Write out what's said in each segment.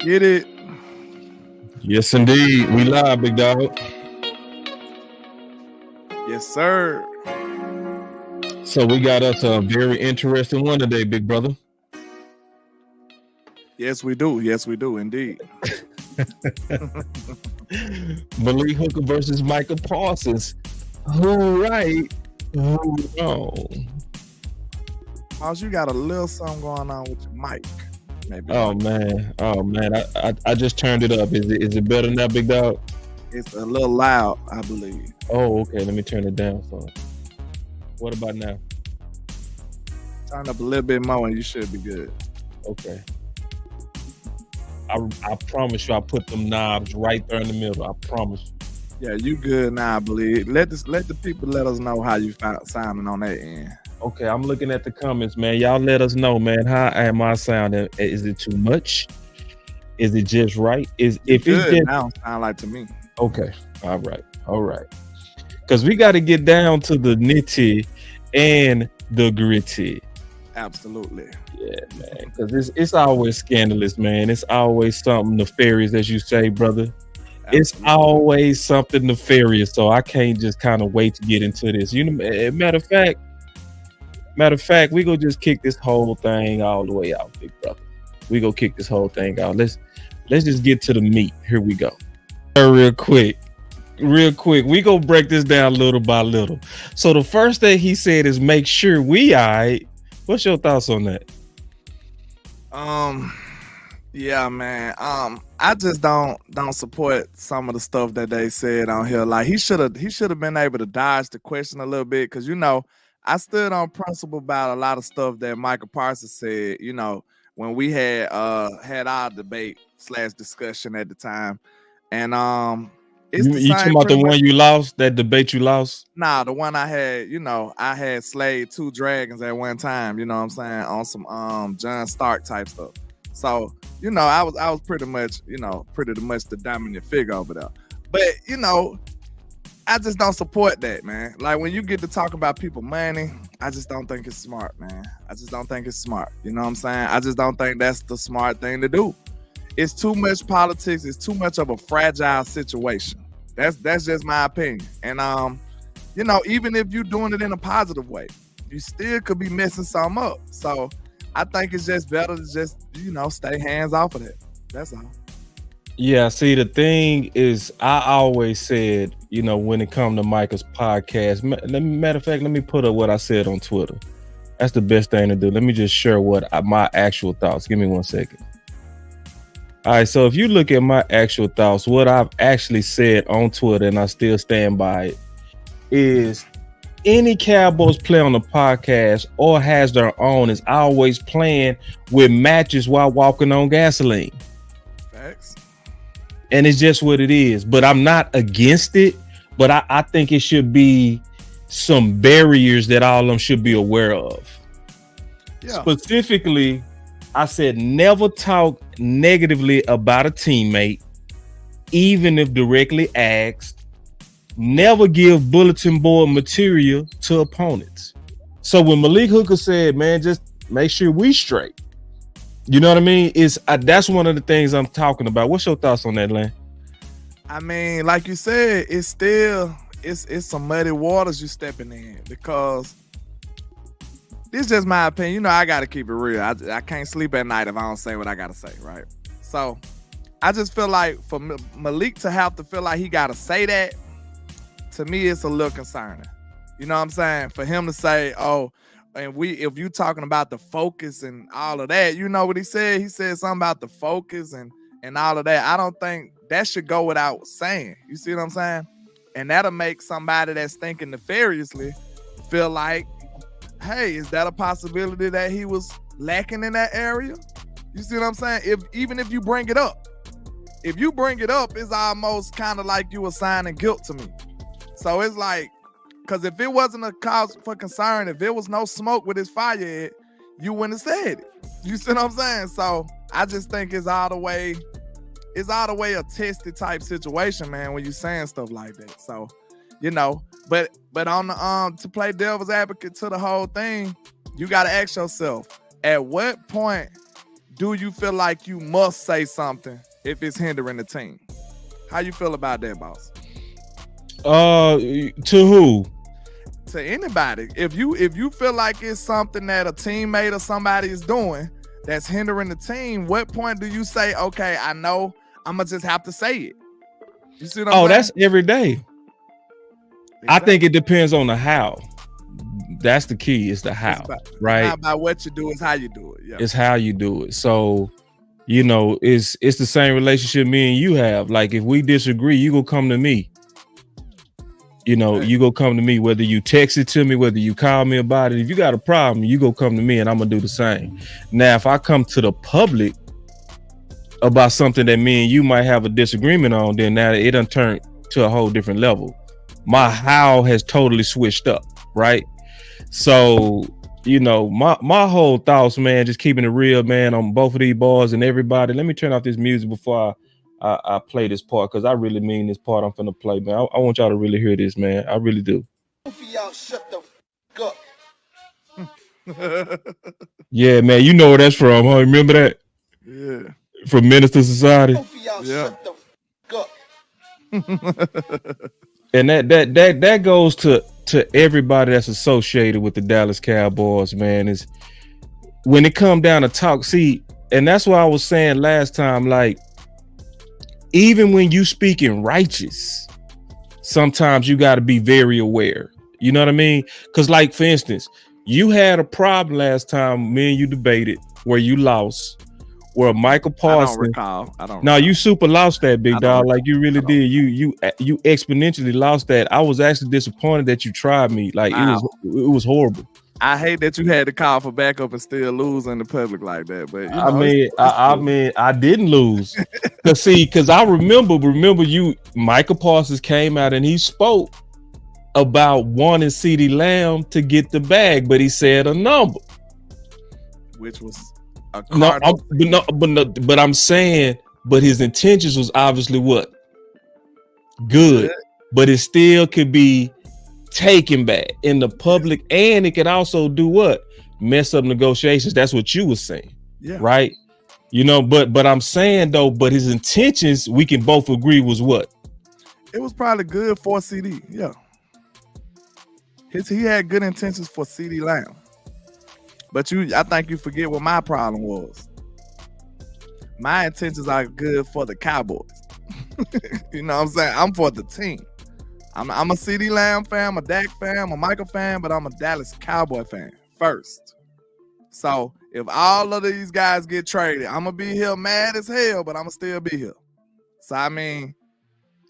Get it? Yes, indeed. We live, big dog. Yes, sir. So we got us a very interesting one today, big brother. Yes, we do. Yes, we do, indeed. Malik Hooker versus Micah Parsons. Who right? Who wrong? House, you got a little something going on with your mic. Maybe. Oh man. I just turned it up. Is it better now, big dog? It's a little loud, I believe. Oh, okay. Let me turn it down. So, what about now? Turn up a little bit more, and you should be good. Okay. I promise you, I put them knobs right there in the middle. I promise you. Yeah, you good now, I believe. Let the people let us know how you sounding on that end. Okay, I'm looking at the comments, man. Y'all let us know, man. How am I sounding? Is it too much? Is it just right? If it's just now, sound like to me. Okay, all right. Because we got to get down to the nitty and the gritty. Absolutely. Yeah, man. Because it's always scandalous, man. It's always something nefarious, as you say, brother. Absolutely. It's always something nefarious. So I can't just kind of wait to get into this. You know, matter of fact, we gonna just kick this whole thing all the way out, big brother. We gonna kick this whole thing out. Let's just get to the meat. Here we go. Real quick. We gonna break this down little by little. So the first thing he said is make sure we alright. What's your thoughts on that? Yeah, man. I just don't support some of the stuff that they said on here. Like he should have been able to dodge the question a little bit, because I stood on principle about a lot of stuff that Micah Parsons said, when we had our debate / discussion at the time. And it's you talking about the one you lost, that debate you lost? Nah, the one I had, I had slayed 2 dragons at one time, you know what I'm saying, on some John Stark type stuff. So, I was pretty much the dominant figure over there. But, I just don't support that, man. Like when you get to talk about people money, I just don't think it's smart, man. I just don't think it's smart. You know what I'm saying? I just don't think that's the smart thing to do. It's too much politics. It's too much of a fragile situation. That's just my opinion. And even if you're doing it in a positive way, you still could be messing something up. So I think it's just better to just, stay hands off of that. That's all. Yeah, see, the thing is, I always said, when it comes to Micah's podcast, matter of fact, let me put up what I said on Twitter. That's the best thing to do. Let me just share my actual thoughts. Give me 1 second. All right, so if you look at my actual thoughts, what I've actually said on Twitter, and I still stand by it, is any Cowboys player on the podcast or has their own is always playing with matches while walking on gasoline. Facts. And it's just what it is. But I'm not against it. But I think it should be some barriers that all of them should be aware of. Yeah. Specifically, I said never talk negatively about a teammate, even if directly asked. Never give bulletin board material to opponents. So when Malik Hooker said, man, just make sure we straight. You know what I mean? That's one of the things I'm talking about. What's your thoughts on that, Len? I mean, like you said, it's still it's some muddy waters you stepping in, because this is just my opinion. I got to keep it real. I can't sleep at night if I don't say what I got to say, right? So I just feel like for Malik to have to feel like he got to say that, to me, it's a little concerning. You know what I'm saying? For him to say, oh, and if you talking about the focus and all of that, you know what he said? He said something about the focus and all of that. I don't think that should go without saying. You see what I'm saying? And that'll make somebody that's thinking nefariously feel like, hey, is that a possibility that he was lacking in that area? You see what I'm saying? Even if you bring it up, it's almost kind of like you assigning guilt to me. So it's like, because if it wasn't a cause for concern, if there was no smoke with his fire, you wouldn't have said it. You see what I'm saying? So I just think it's all the way a tested type situation, man, when you saying stuff like that. So, but on the to play devil's advocate to the whole thing, you got to ask yourself, at what point do you feel like you must say something if it's hindering the team? How you feel about that, boss? To who? To anybody. If you feel like it's something that a teammate or somebody is doing that's hindering the team, what point do you say, okay, I know I'm gonna just have to say it? You see what I'm saying? That's every day. Exactly. I think it depends on the how. That's the key, is the how, right? Not about what you do, it's how you do it. Yeah. It's how you do it. So, you know, it's the same relationship me and you have. Like, if we disagree, you go come to me. You know, you go come to me, whether you text it to me, whether you call me about it. If you got a problem, you go come to me and I'm gonna do the same. Now, if I come to the public about something that me and you might have a disagreement on, then now it done turned to a whole different level. My how has totally switched up, right? So, you know, my whole thoughts, man, just keeping it real, man, on both of these boys and everybody. Let me turn off this music before I play this part, because I really mean this part I'm finna play, man. I want y'all to really hear this, man. I really do. Y'all shut the fuck up. Yeah, man, you know where that's from, huh? Remember that? Yeah. From Minister Society. Yeah. Shut the fuck up. And that goes to everybody that's associated with the Dallas Cowboys, man. Is when it come down to talk, see, and that's why I was saying last time, like, even when you speaking righteous, sometimes you got to be very aware. You know what I mean? Because, like, for instance, you had a problem last time me and you debated where you lost, where Michael Parsons. I don't. No, you super lost that, big dog. Like, you really did. You exponentially lost that. I was actually disappointed that you tried me. Like, it was horrible. I hate that you had to call for backup and still lose in the public like that. But you know, I mean, I didn't lose. Because I remember you. Micah Parsons came out and he spoke about wanting CeeDee Lamb to get the bag, but he said a number, which was. But I'm saying, but his intentions was obviously what? Good. But it still could be taken back in the public, and it could also do what? Mess up negotiations. That's what you were saying. Yeah. Right? You know, but I'm saying though, but his intentions, we can both agree, was what? It was probably good for CeeDee. Yeah. He had good intentions for CeeDee Lamb. But I think you forget what my problem was. My intentions are good for the Cowboys. You know what I'm saying? I'm for the team. I'm a CeeDee Lamb fan, I'm a Dak fan, I'm a Micah fan, but I'm a Dallas Cowboy fan first. So if all of these guys get traded, I'm going to be here mad as hell, but I'm going to still be here. So, I mean,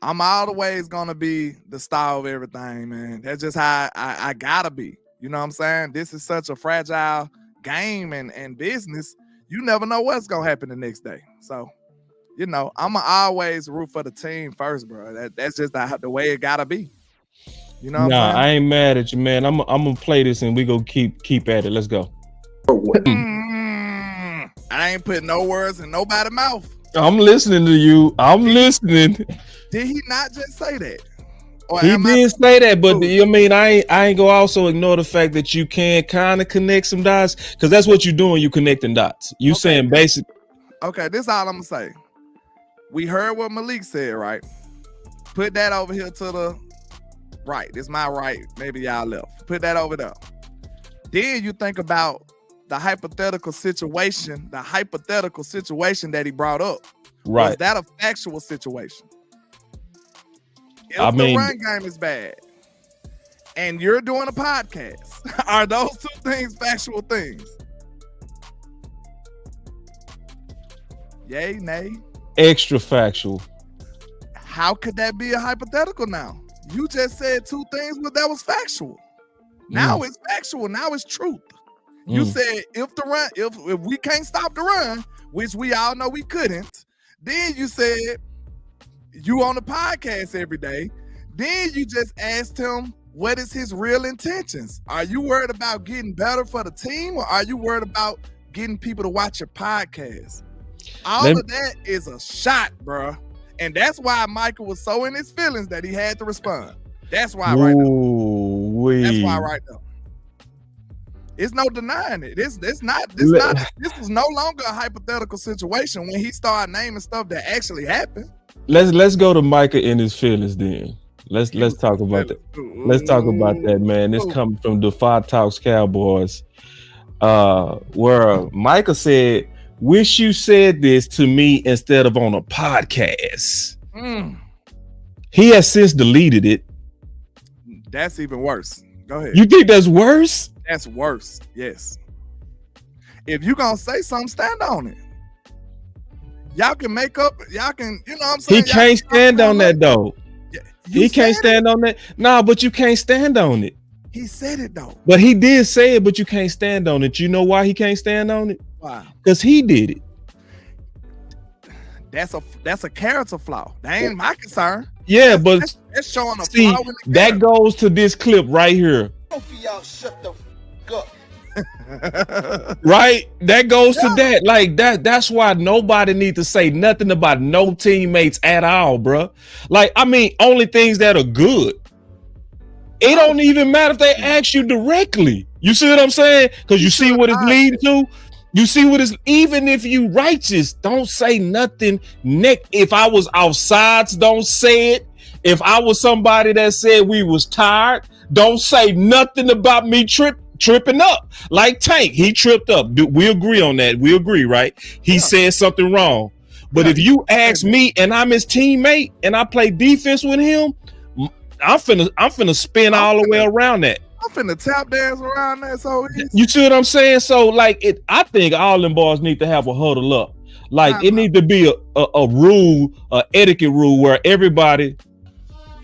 I'm always going to be the star of everything, man. That's just how I got to be. You know what I'm saying? This is such a fragile game and business. You never know what's going to happen the next day. So, you know, I'm going to always root for the team first, bro. That's just the way it got to be. You know what I'm saying? I ain't mad at you, man. I'm going to play this and we go keep at it. Let's go. I ain't putting no words in nobody's mouth. I'm listening to you. I'm listening. Did he not just say that? Or he did say that, but I mean, I ain't gonna also ignore the fact that you can kind of connect some dots, because that's what you're doing. You connecting dots. You saying basic. Okay, this is all I'm gonna say. We heard what Malik said, right? Put that over here to the right. This is my right. Maybe y'all left. Put that over there. Then you think about the hypothetical situation that he brought up. Right. Was that a factual situation? If the run game is bad and you're doing a podcast, are those two things factual things? Yay, nay? Extra factual. How could that be a hypothetical now? You just said two things, but that was factual. Now it's factual. Now it's truth. You said if we can't stop the run, which we all know we couldn't, then you said you on the podcast every day. Then you just asked him, what is his real intentions? Are you worried about getting better for the team, or are you worried about getting people to watch your podcast? All of that is a shot, bro. And that's why Michael was so in his feelings that he had to respond. That's why right now. That's why right now. It's no denying it. This was no longer a hypothetical situation when he started naming stuff that actually happened. Let's go to Micah and his feelings then. Let's talk about that. Let's talk about that, man. This coming from the Dallas Cowboys, where Micah said, "Wish you said this to me instead of on a podcast." He has since deleted it. That's even worse. Go ahead. You think that's worse? That's worse. Yes. If you gonna say something, stand on it. Y'all can make up. Y'all can, you know what I'm saying? He can't stand on that though. He can't stand on that. Nah, but you can't stand on it. He said it though. But he did say it, but you can't stand on it. You know why he can't stand on it? Why? Because he did it. That's a character flaw. That ain't my concern. Yeah, but it's showing a see, flaw in the that goes to this clip right here. Both of y'all shut the up. Right? That goes to that. Like that's why nobody needs to say nothing about no teammates at all, bro. Like, I mean, only things that are good. It don't even matter if they ask you directly. You see what I'm saying? Because you see what it's leading to. You see what is, even if you righteous, don't say nothing. If I was outside, don't say it. If I was somebody that said we was tired, don't say nothing about me tripping up. Like Tank, he tripped up. We agree on that. We agree, right? He said something wrong. But if you ask me and I'm his teammate and I play defense with him, I'm finna spin all the way around that. I'm finna tap dance around that. So you see what I'm saying? So like I think all them boys need to have a huddle up. Like it need to be a rule, a etiquette rule where everybody.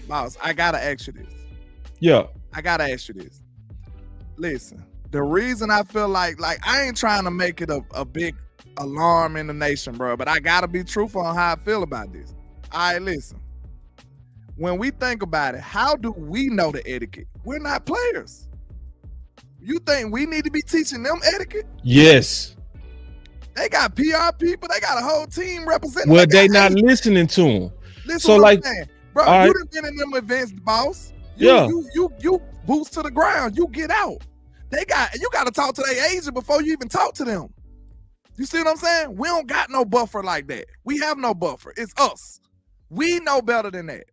Boss, I gotta ask you this. Yeah. I gotta ask you this. Listen, the reason I feel like I ain't trying to make it a big alarm in the nation, bro, but I gotta be truthful on how I feel about this. All right, listen. When we think about it, how do we know the etiquette? We're not players. You think we need to be teaching them etiquette? Yes. They got PR people. They got a whole team representing. Well, they not listening to them. Listen, so what like, I'm saying. Bro, right. You done been in them events, boss. You boost to the ground. You get out. You got to talk to their agent before you even talk to them. You see what I'm saying? We don't got no buffer like that. We have no buffer. It's us. We know better than that.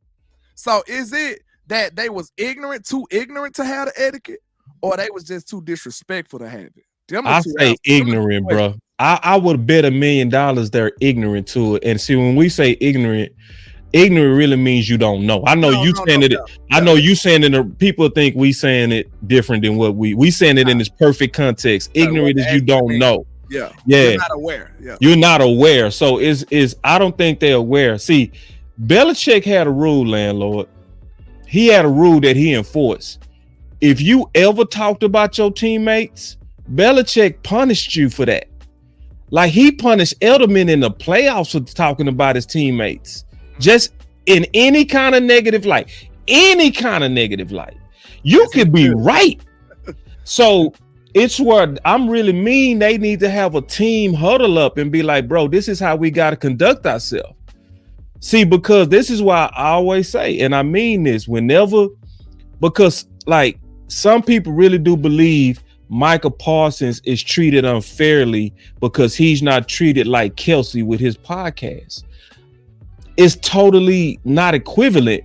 So is it that they was too ignorant to have the etiquette, or they was just too disrespectful to have it? I say ignorant, bro. I would bet $1 million they're ignorant to it. And see, when we say ignorant really means you don't know. I know you saying it. I know you saying it. People think we saying it different than what we saying it in this perfect context. Ignorant is you don't know. Yeah. You're not aware. Yeah. You're not aware. So is I don't think they're aware. See, Belichick had a rule, landlord. He had a rule that he enforced. If you ever talked about your teammates, Belichick punished you for that. Like he punished Edelman in the playoffs for talking about his teammates. Just in any kind of negative light. You could be right. So it's where I'm really mean. They need to have a team huddle up and be like, bro, this is how we got to conduct ourselves. See, because this is why I always say, and I mean this because like some people really do believe Micah Parsons is treated unfairly because he's not treated like Kelsey with his podcast. It's totally not equivalent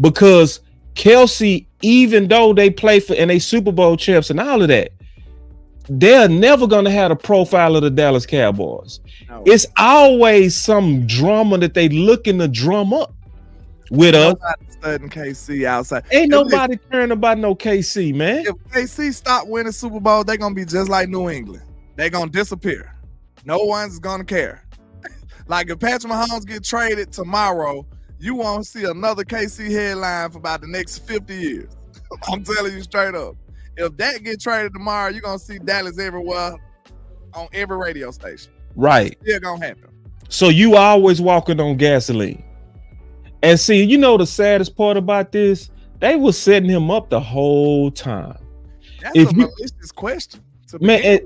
because Kelsey, even though they play for and they Super Bowl champs and all of that, they're never going to have a profile of the Dallas Cowboys. No. It's always some drama that they looking to drum up with us. Studying KC outside. Ain't nobody caring about no KC, man. If KC stop winning Super Bowl, they're going to be just like New England. They're going to disappear. No one's going to care. Like if Patrick Mahomes get traded tomorrow, you won't see another KC headline for about the next 50 years. I'm telling you straight up. If that get traded tomorrow, you're going to see Dallas everywhere on every radio station. Right. It's still going to happen. So you always walking on gasoline. And see, you know the saddest part about this? They was setting him up the whole time. That's a malicious question. Man,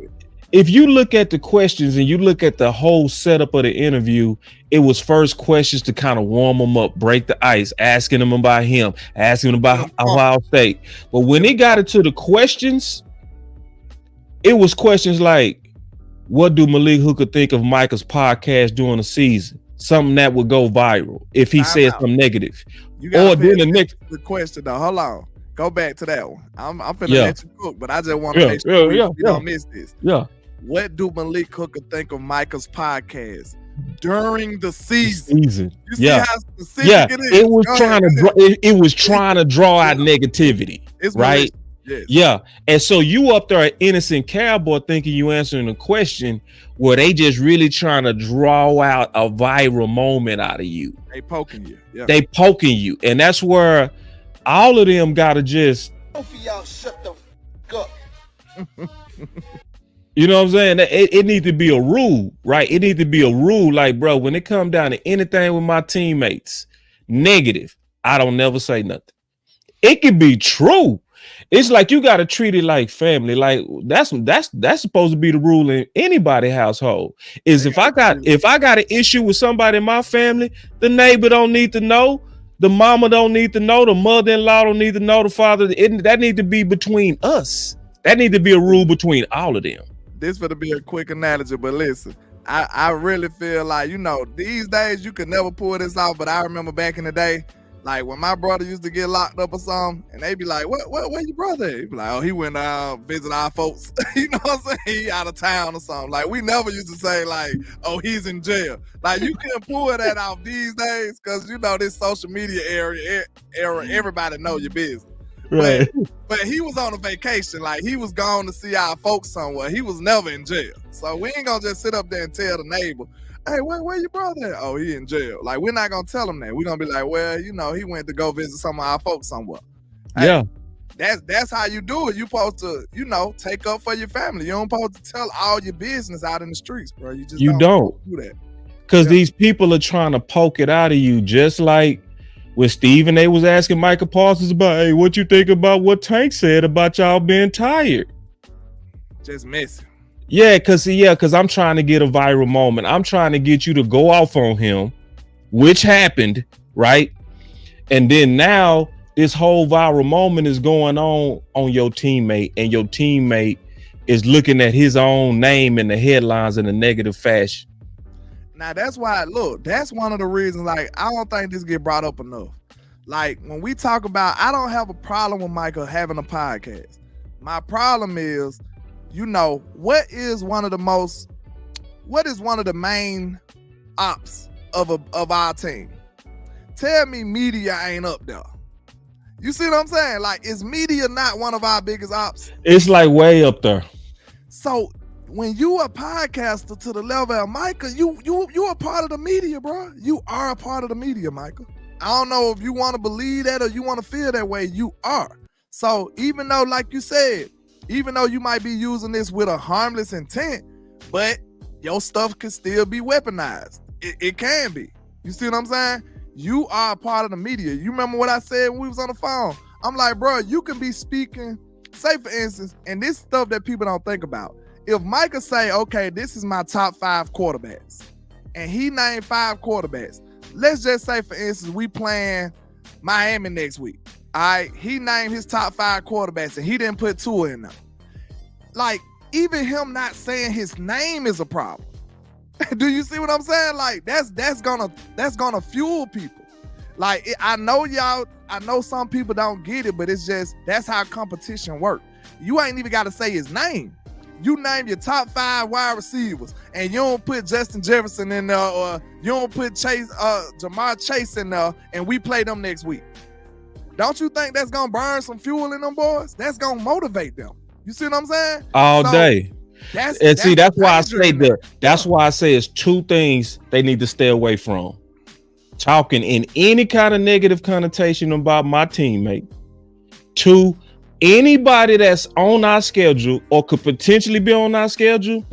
if you look at the questions and you look at the whole setup of the interview, it was first questions to kind of warm him up, break the ice, asking him about him, asking him about Ohio State. But when it got into the questions, it was questions like, what do Malik Hooker think of Micah's podcast during the season? Something that would go viral if he said something negative. You got then the next question though. Hold on. Go back to that one. I'm finna Yeah. let you cook, but I just want to make sure we don't miss this. Yeah. What do Malik Hooker think of Micah's podcast during the season? You see how specific it is? It was trying to draw out negativity. It's right. Yes. Yeah. And so you up there, an innocent cowboy, thinking you answering a question where they just really trying to draw out a viral moment out of you. They poking you. Yeah. They poking you. And that's where all of them gotta just, Both of y'all shut the fuck up. you know what I'm saying? It needs to be a rule, right? It needs to be a rule. Like, bro, when it come down to anything with my teammates, negative, I don't never say nothing. It could be true. It's like you got to treat it like family. Like that's supposed to be the rule in anybody's household. Is if I got an issue with somebody in my family, the neighbor don't need to know, the mama don't need to know, the mother-in-law don't need to know, the father. That need to be between us. That need to be a rule between all of them. This would be a quick analogy, but listen, I really feel like, you know, these days you could never pull this off. But I remember back in the day, like when my brother used to get locked up or something, and they be like, where your brother at? He be like, oh, he went visit our folks. You know what I'm saying? He out of town or something. Like we never used to say like, oh, he's in jail. Like you can't pull that off these days because, you know, this social media era, everybody know your business. Right. But he was on a vacation. Like he was gone to see our folks somewhere. He was never in jail. So we ain't gonna just sit up there and tell the neighbor, hey, where your brother at? Oh, he in jail. Like, we're not gonna tell him that. We're gonna be like, well, you know, he went to go visit some of our folks somewhere. Hey, yeah. That's how you do it. You supposed to, you know, take up for your family. You don't supposed to tell all your business out in the streets, bro. You just don't do that. Because these people are trying to poke it out of you, just like with Steven, they was asking Micah Parsons about, hey, what you think about what Tank said about y'all being tired? Just messing. Yeah, because I'm trying to get a viral moment. I'm trying to get you to go off on him, which happened, right? And then now this whole viral moment is going on your teammate, and your teammate is looking at his own name in the headlines in a negative fashion. Now that's why, look, that's one of the reasons, like, I don't think this get brought up enough. Like when we talk about, I don't have a problem with Micah having a podcast. My problem is, you know, what is one of the main ops of our team? Tell me media ain't up there. You see what I'm saying? Like, is media not one of our biggest ops? It's like way up there. So when you a podcaster to the level of Micah, you a part of the media, bro. You are a part of the media, Micah. I don't know if you want to believe that or you want to feel that way. You are. So even though, like you said, even though you might be using this with a harmless intent, but your stuff can still be weaponized. It can be. You see what I'm saying? You are a part of the media. You remember what I said when we was on the phone? I'm like, bro, you can be speaking, say for instance, and this stuff that people don't think about. If Micah say, okay, this is my top 5 quarterbacks, and he named 5 quarterbacks, let's just say, for instance, we playing Miami next week. All right, he named his top 5 quarterbacks, and he didn't put Tua in them. Like, even him not saying his name is a problem. Do you see what I'm saying? Like, that's gonna fuel people. Like, I know some people don't get it, but it's just, that's how competition works. You ain't even got to say his name. You name your top 5 wide receivers, and you don't put Justin Jefferson in there, or you don't put Jamar Chase in there, and we play them next week. Don't you think that's gonna burn some fuel in them boys? That's gonna motivate them. You see what I'm saying? All day. That's why I say it's 2 things they need to stay away from. Talking in any kind of negative connotation about my teammate. 2, anybody that's on our schedule or could potentially be on our schedule,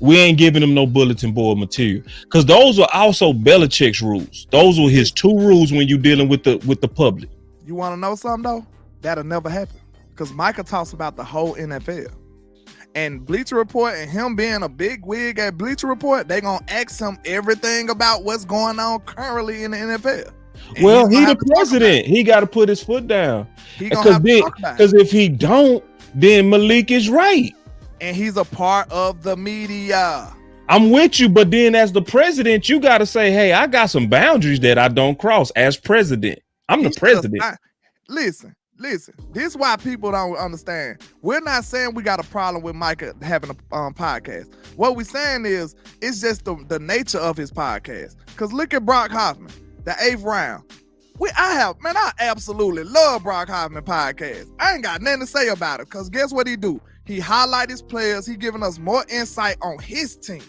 we ain't giving them no bulletin board material. Because those are also Belichick's rules. Those were his 2 rules when you're dealing with the public. You want to know something, though? That'll never happen. Because Micah talks about the whole NFL. And Bleacher Report, and him being a big wig at Bleacher Report, they going to ask him everything about what's going on currently in the NFL. And well, he the president. He got to put his foot down. Because if he don't, then Malik is right. And he's a part of the media. I'm with you, but then as the president, you got to say, hey, I got some boundaries that I don't cross as president. I'm the president. Listen. This is why people don't understand. We're not saying we got a problem with Micah having a podcast. What we're saying is it's just the nature of his podcast. Because look at Brock Hoffman, the 8th round. I absolutely love Brock Hoffman podcast. I ain't got nothing to say about it because guess what he do? He highlight his players. He giving us more insight on his team.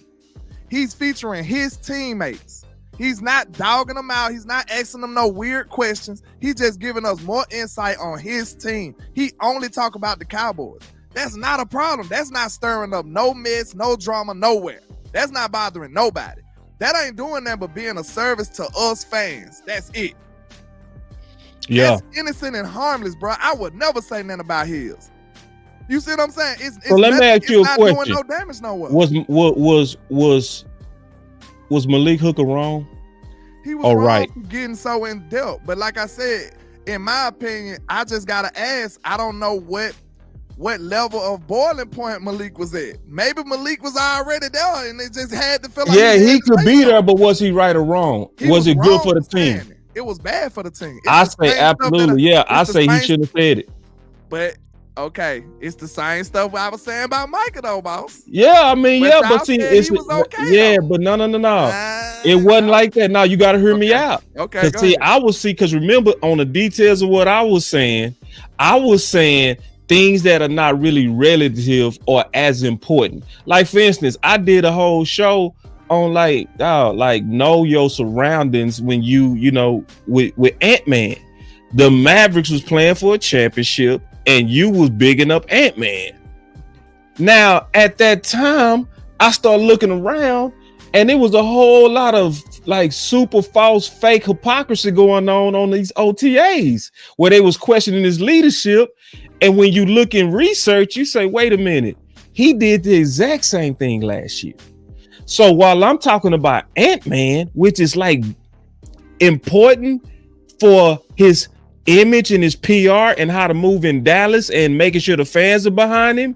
He's featuring his teammates. He's not dogging them out. He's not asking them no weird questions. He's just giving us more insight on his team. He only talk about the Cowboys. That's not a problem. That's not stirring up no mess, no drama, nowhere. That's not bothering nobody. That ain't doing that but being a service to us fans. That's it. Yeah. That's innocent and harmless, bro. I would never say nothing about his. You see what I'm saying? So let me ask you a question. Doing no damage nowhere. Was Malik Hooker wrong? He was wrong for getting so in depth. But like I said, in my opinion, I just gotta ask. I don't know what level of boiling point Malik was at. Maybe Malik was already there, and they just had to feel like he could be there. But was he right or wrong? Was it good for the team? It was bad for the team. I say absolutely. Yeah, I say he shouldn't have said it. But okay, it's the same stuff I was saying about Micah though, boss. Yeah, I mean, but see, he was okay, though. But no. It wasn't like that. No, you got to hear me out. Okay, because remember on the details of what I was saying things that are not really relative or as important. Like for instance, I did a whole show on like know your surroundings when you know with Ant-Man. The Mavericks was playing for a championship and you was bigging up Ant-Man. Now at that time I started looking around and it was a whole lot of like super false fake hypocrisy going on these OTAs where they was questioning his leadership. And when you look in research, you say, wait a minute, he did the exact same thing last year. So while I'm talking about Ant-Man, which is like important for his image and his PR and how to move in Dallas and making sure the fans are behind him,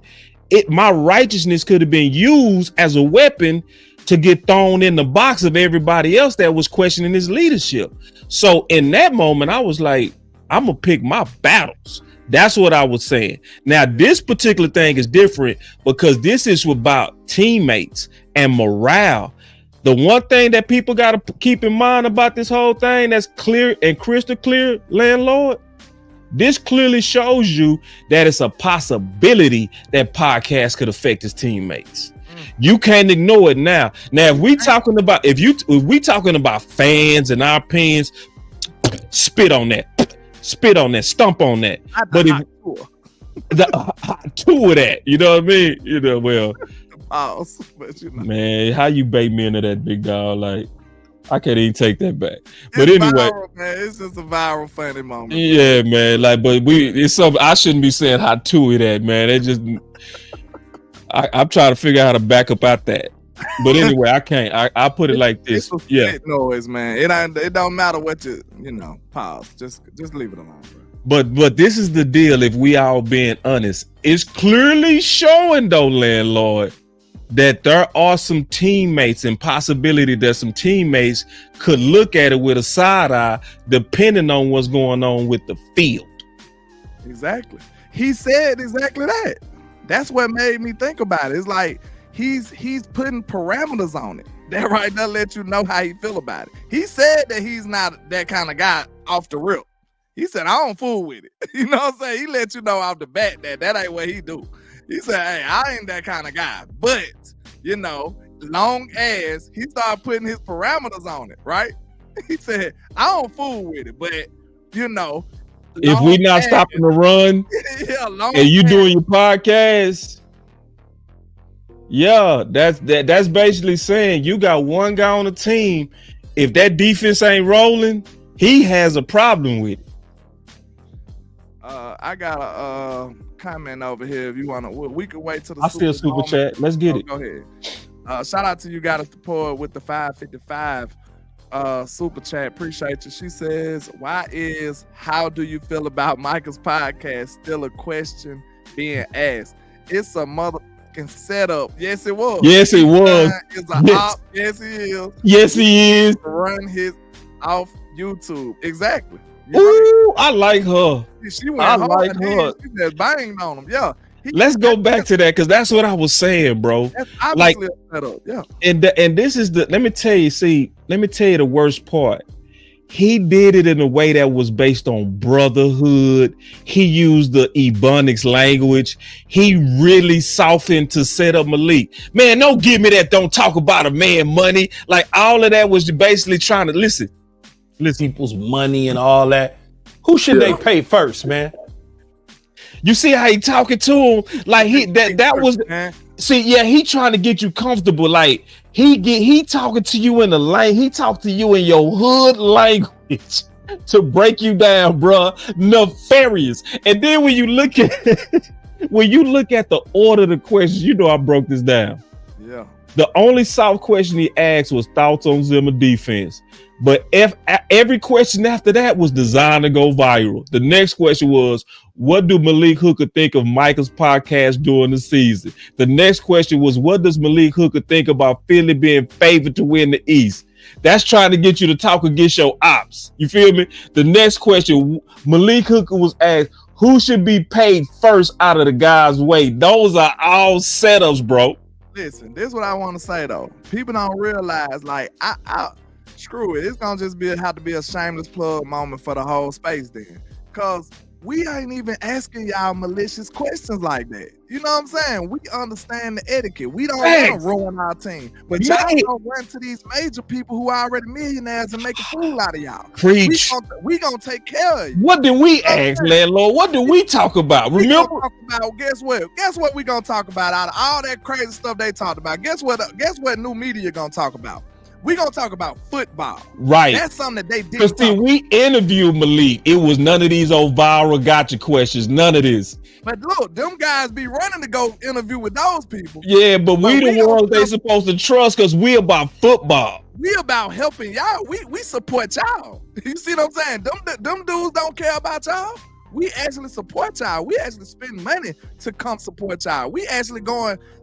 my righteousness could have been used as a weapon to get thrown in the box of everybody else that was questioning his leadership. So in that moment, I was like, I'm gonna pick my battles. That's what I was saying. Now, this particular thing is different because this is about teammates and morale. The one thing that people got to keep in mind about this whole thing that's clear and crystal clear, landlord, this clearly shows you that it's a possibility that podcast could affect his teammates. You can't ignore it now. Now, if we talking about fans and our opinions, spit on that, stomp on that. But if two of that, you know what I mean? You know, well, but you know. Man, how you bait me into that, big dog? Like, I can't even take that back. But anyway, viral, man. It's just a viral funny moment. Yeah, man. Like, but it's something I shouldn't be saying how to it at, man. It just I'm trying to figure out how to back up out that. But anyway, I can't. I put it like this. It's a noise, man. It don't matter what you know. Pause. Just leave it alone, bro. But this is the deal. If we all being honest, it's clearly showing though, landlord, that there are some teammates and possibility that some teammates could look at it with a side eye, depending on what's going on with the field. Exactly. He said exactly that. That's what made me think about it. It's like he's putting parameters on it. That right there let you know how he feel about it. He said that he's not that kind of guy off the rip. He said, I don't fool with it. You know what I'm saying? He let you know off the bat that ain't what he do. He said, hey, I ain't that kind of guy. But, you know, long as he started putting his parameters on it, right? He said, I don't fool with it. But, you know, if we not stopping the run and you doing your podcast, yeah, that's basically saying you got one guy on the team. If that defense ain't rolling, he has a problem with it. I got a comment over here. If you want to, we could wait till the I still super chat. Let's get it. Go ahead. Shout out to you, got us support with the 555 super chat. Appreciate you. She says, how do you feel about Micah's podcast still a question being asked. It's a motherfucking setup. Yes, it was. Yes, it was. It's an op. Yes, he is. Yes, he is. Run his off YouTube. Exactly. Ooh, I like her. She went I hard. like her. She just banged on him. Yeah. Let's go back to that because that's what I was saying, bro. That's obviously a setup. Yeah. And this is the. Let me tell you the worst part. He did it in a way that was based on brotherhood. He used the Ebonics language. He really softened to set up Malik. Man, don't give me that. Don't talk about a man money. Like all of that was basically trying to listen people's money and all that. Who should they pay first, man? You see how he talking to him? Like that was see, yeah, he trying to get you comfortable. Like he talking to you in the lane. He talk to you in your hood language to break you down, bruh. Nefarious. And then when you look at the order of the questions, you know I broke this down. Yeah. The only soft question he asked was thoughts on Zimmer defense. But every question after that was designed to go viral. The next question was, what do Malik Hooker think of Micah's podcast during the season? The next question was, what does Malik Hooker think about Philly being favored to win the East? That's trying to get you to talk against your ops. You feel me? The next question, Malik Hooker was asked, who should be paid first out of the guys' way? Those are all setups, bro. Listen, this is what I want to say though. People don't realize, like, I screw it. It's gonna just have to be a shameless plug moment for the whole space then. Cause we ain't even asking y'all malicious questions like that. You know what I'm saying? We understand the etiquette. We don't want to ruin our team. But y'all don't run to these major people who are already millionaires and make a fool out of y'all. Preach. We gonna take care of you. What did we ask, landlord? What did we talk about? Remember? Guess what we gonna talk about out of all that crazy stuff they talked about? Guess what new media gonna talk about? We gonna talk about football. Right. That's something that they did. Because see, we interviewed Malik. It was none of these old viral gotcha questions. None of this. But look, them guys be running to go interview with those people. Yeah, but we the ones they supposed to trust because we about football. We about helping y'all. We support y'all. You see what I'm saying? Them dudes don't care about y'all. We actually support y'all. We actually spend money to come support y'all. We actually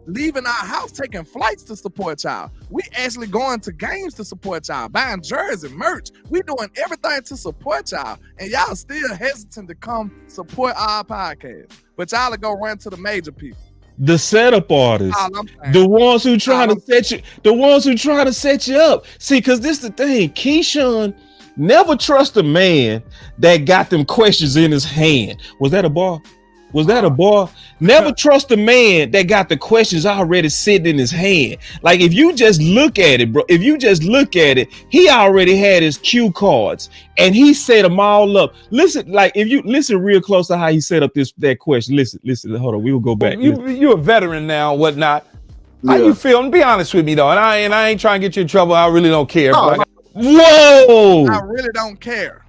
leaving our house, taking flights to support y'all. We actually going to games to support y'all, buying jerseys, merch. We doing everything to support y'all. And y'all still hesitant to come support our podcast. But y'all go run to the major people. The setup artists, the ones who trying to set you up. See, because this the thing, Keyshawn never trust a man that got them questions in his hand. Was that a bar? Never trust a man that got the questions already sitting in his hand. Like if you just look at it, bro, he already had his cue cards and he set them all up. Listen, like if you listen real close to how he set up that question. Listen, hold on, we will go back. You're a veteran now, whatnot. How you feel? Be honest with me though. And I ain't trying to get you in trouble. I really don't care. Whoa! I really don't care.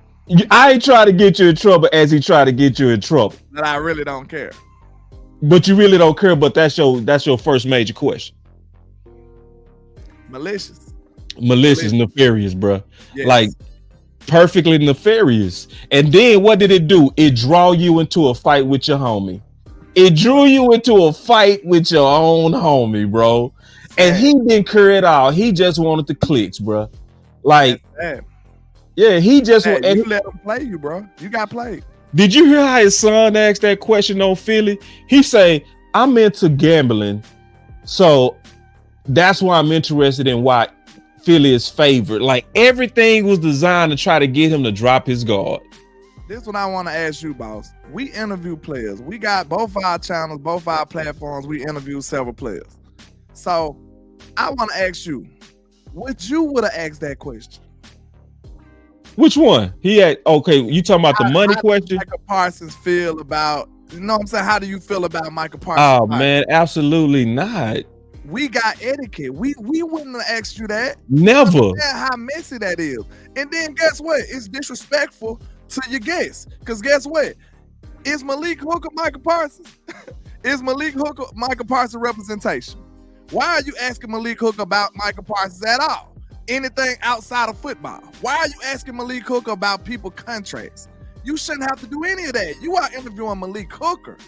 I ain't trying to get you in trouble as he tried to get you in trouble. But I really don't care. But you really don't care, but that's your first major question. Malicious, nefarious, bro. Yes. Like perfectly nefarious. And then what did it do? It draw you into a fight with your homie. It drew you into a fight with your own homie, bro. And he didn't care at all. He just wanted the clicks, bro. Like, yeah, he just you let him play you, bro. You got played. Did you hear how his son asked that question on Philly? He say, I'm into gambling, so that's why I'm interested in why Philly is favored. Like everything was designed to try to get him to drop his guard. This is what I want to ask you, boss. We interview players. We got both our channels, both our platforms. We interview several players. So I want to ask you, would you would have asked that question? Which one? He had, okay, you talking about the money question? Micah Parsons feel about, you know what I'm saying? How do you feel about Micah Parsons? Oh, man, absolutely not. We got etiquette. We wouldn't have asked you that. Never. How messy that is. And then guess what? It's disrespectful to your guests. Because guess what? Is Malik Hooker Micah Parsons? Is Malik Hooker Micah Parsons representation? Why are you asking Malik Hooker about Micah Parsons at all? Anything outside of football? Why are you asking Malik Hooker about people's contracts? You shouldn't have to do any of that. You are interviewing Malik Hooker.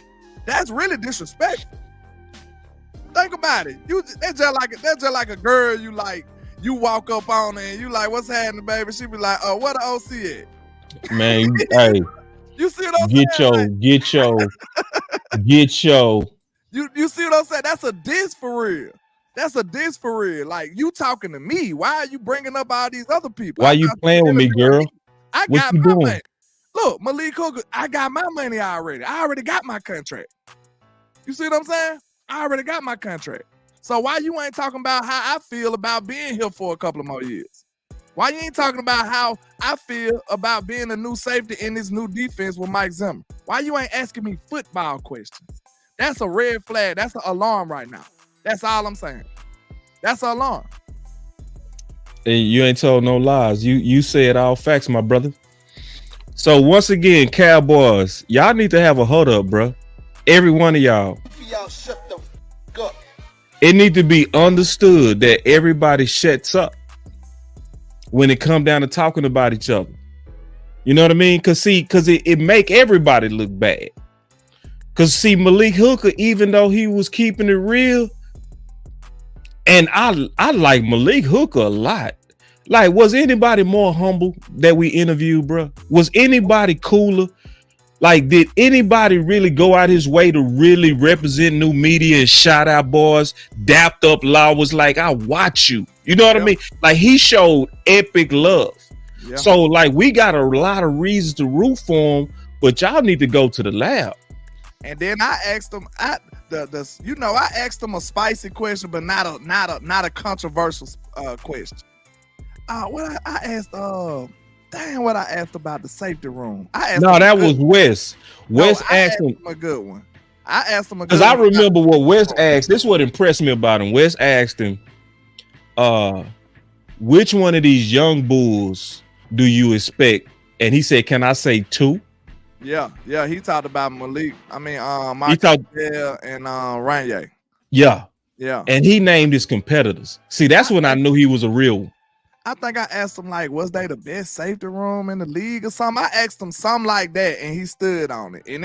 That's really disrespectful. Think about it. That's just like a girl you like. You walk up on her and you like, what's happening, baby? She be like, oh, where the OC at? Man, hey. You see what I'm saying? Get your. You see what I'm saying? That's a diss for real. That's a diss for real. Like, you talking to me. Why are you bringing up all these other people? Why you playing with me, girl? I what got you my doing? money. Look, Malik Hooker, I got my money already. I already got my contract. You see what I'm saying? I already got my contract. So why you ain't talking about how I feel about being here for a couple of more years? Why you ain't talking about how I feel about being a new safety in this new defense with Mike Zimmer? Why you ain't asking me football questions? That's a red flag. That's an alarm right now. That's all I'm saying. That's an alarm. And you ain't told no lies. You said all facts, my brother. So once again, Cowboys, y'all need to have a hold up, bro. Every one of y'all. Y'all shut the fuck up. It need to be understood that everybody shuts up when it come down to talking about each other. You know what I mean? Cause it make everybody look bad. Cause see, Malik Hooker, even though he was keeping it real, and I like Malik Hooker a lot. Like, was anybody more humble that we interviewed, bro? Was anybody cooler? Like, did anybody really go out his way to really represent new media and shout out boys? Dapped up Law was like, I watch you. You know what I mean? Like, he showed epic love. Yeah. So, like, we got a lot of reasons to root for him, but y'all need to go to the lab. And then I asked him, I asked him a spicy question, but not a controversial question. What I asked about the safety room. That was Wes. Wes asked him a good one. I asked him a good because I remember what Wes asked. This is what impressed me about him. Wes asked him, which one of these young bulls do you expect? And he said, can I say two? Yeah. He talked about Malik. I mean, Micah and Ranye. Yeah. Yeah. And he named his competitors. See, that's when I knew he was a real one. I think I asked him, like, was they the best safety room in the league or something? I asked him something like that, and he stood on it. And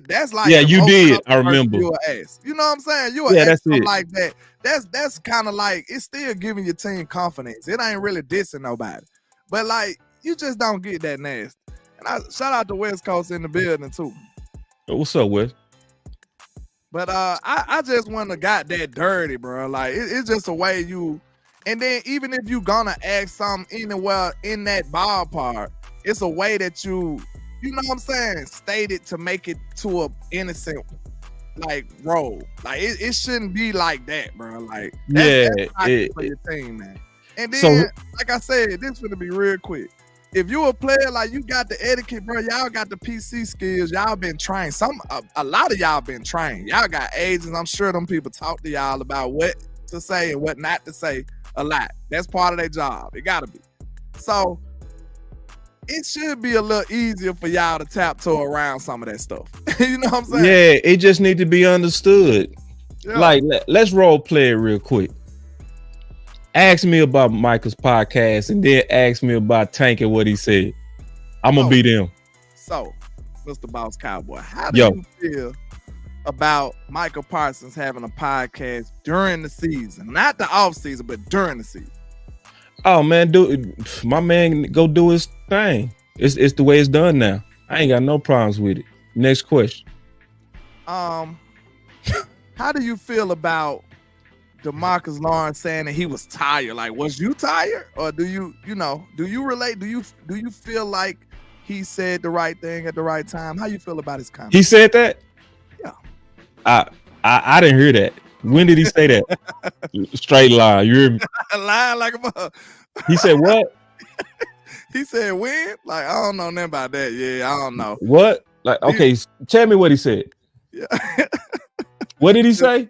that's like, yeah, you did. I remember. You know what I'm saying? You were ask something like that. That's kind of like, it's still giving your team confidence. It ain't really dissing nobody. But, like, you just don't get that nasty. And I shout out to West Coast in the building, too. What's up, Wes? But I just wouldn't have got that dirty, bro. Like, it's just a way you... And then even if you gonna ask something anywhere in that ballpark, it's a way that you know what I'm saying, stated to make it to a innocent like role. Like it shouldn't be like that, bro. Like that's for your team, man. And then, like I said, this gonna be real quick. If you a player, like you got the etiquette, bro, y'all got the PC skills, y'all been trained. A lot of y'all been trained. Y'all got agents. I'm sure them people talk to y'all about what to say and what not to say. A lot. That's part of their job. It gotta be. So it should be a little easier for y'all to tiptoe around some of that stuff. You know what I'm saying? Yeah, it just need to be understood. Yeah. Like, let's role play it real quick. Ask me about Micah's podcast and then ask me about Tank and what he said. I'm gonna beat him. So, Mr. Boss Cowboy, how do you feel about Micah Parsons having a podcast during the season, not the off season, but during the season? Oh man, my man go do his thing. It's the way it's done now. I ain't got no problems with it. Next question. How do you feel about DeMarcus Lawrence saying that he was tired? Like, was you tired, or do you relate? Do you feel like he said the right thing at the right time? How you feel about his comment? He said that? Yeah. I didn't hear that. When did he say that? Straight lie. You're lying like a mother. He said what? He said when? Like, I don't know nothing about that. Yeah, I don't know. What? Like, okay, tell me what he said. Yeah. What did he say?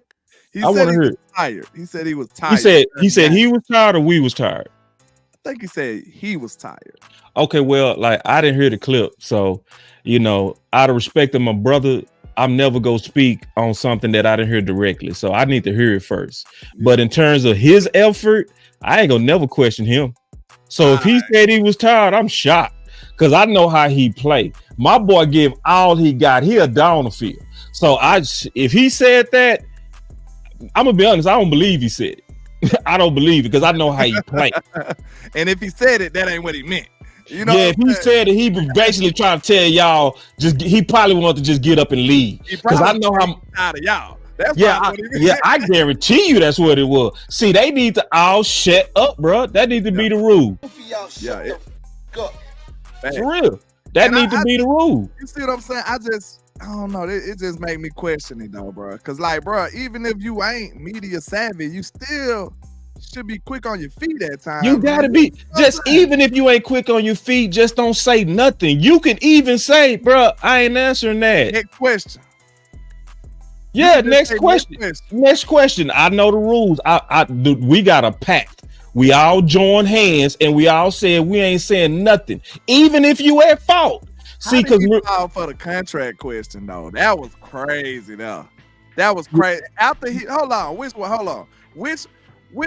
I want to hear it. Tired. He said he was tired. He said he was tired or we was tired. I think he said he was tired. Okay, well, like I didn't hear the clip, so out of respect of my brother, I'm never gonna speak on something that I didn't hear directly. So I need to hear it first. But in terms of his effort, I ain't gonna never question him. So if he said he was tired, I'm shocked because I know how he played. My boy gave all he got. He a down the field. So if he said that, I'm gonna be honest, I don't believe he said it. I don't believe it because I know how he played. And if he said it, that ain't what he meant. You know, yeah, if he said it, he was basically trying to tell y'all he probably wanted to just get up and leave. Because I know how out of y'all. That's I guarantee you that's what it was. See, they need to all shut up, bro. That need to be the rule. For real. That need to be the rule. You see what I'm saying? I don't know. It just make me question it though, bro. Cause like, bro, even if you ain't media savvy, you still should be quick on your feet at times. You gotta be even if you ain't quick on your feet, just don't say nothing. You can even say, bro, I ain't answering that. Next question. Yeah, next question. Next question. I know the rules. We got a pact. We all joined hands and we all said we ain't saying nothing, even if you at fault. See, because we filed for the contract question though. That was crazy though. That was crazy. After hold on. Which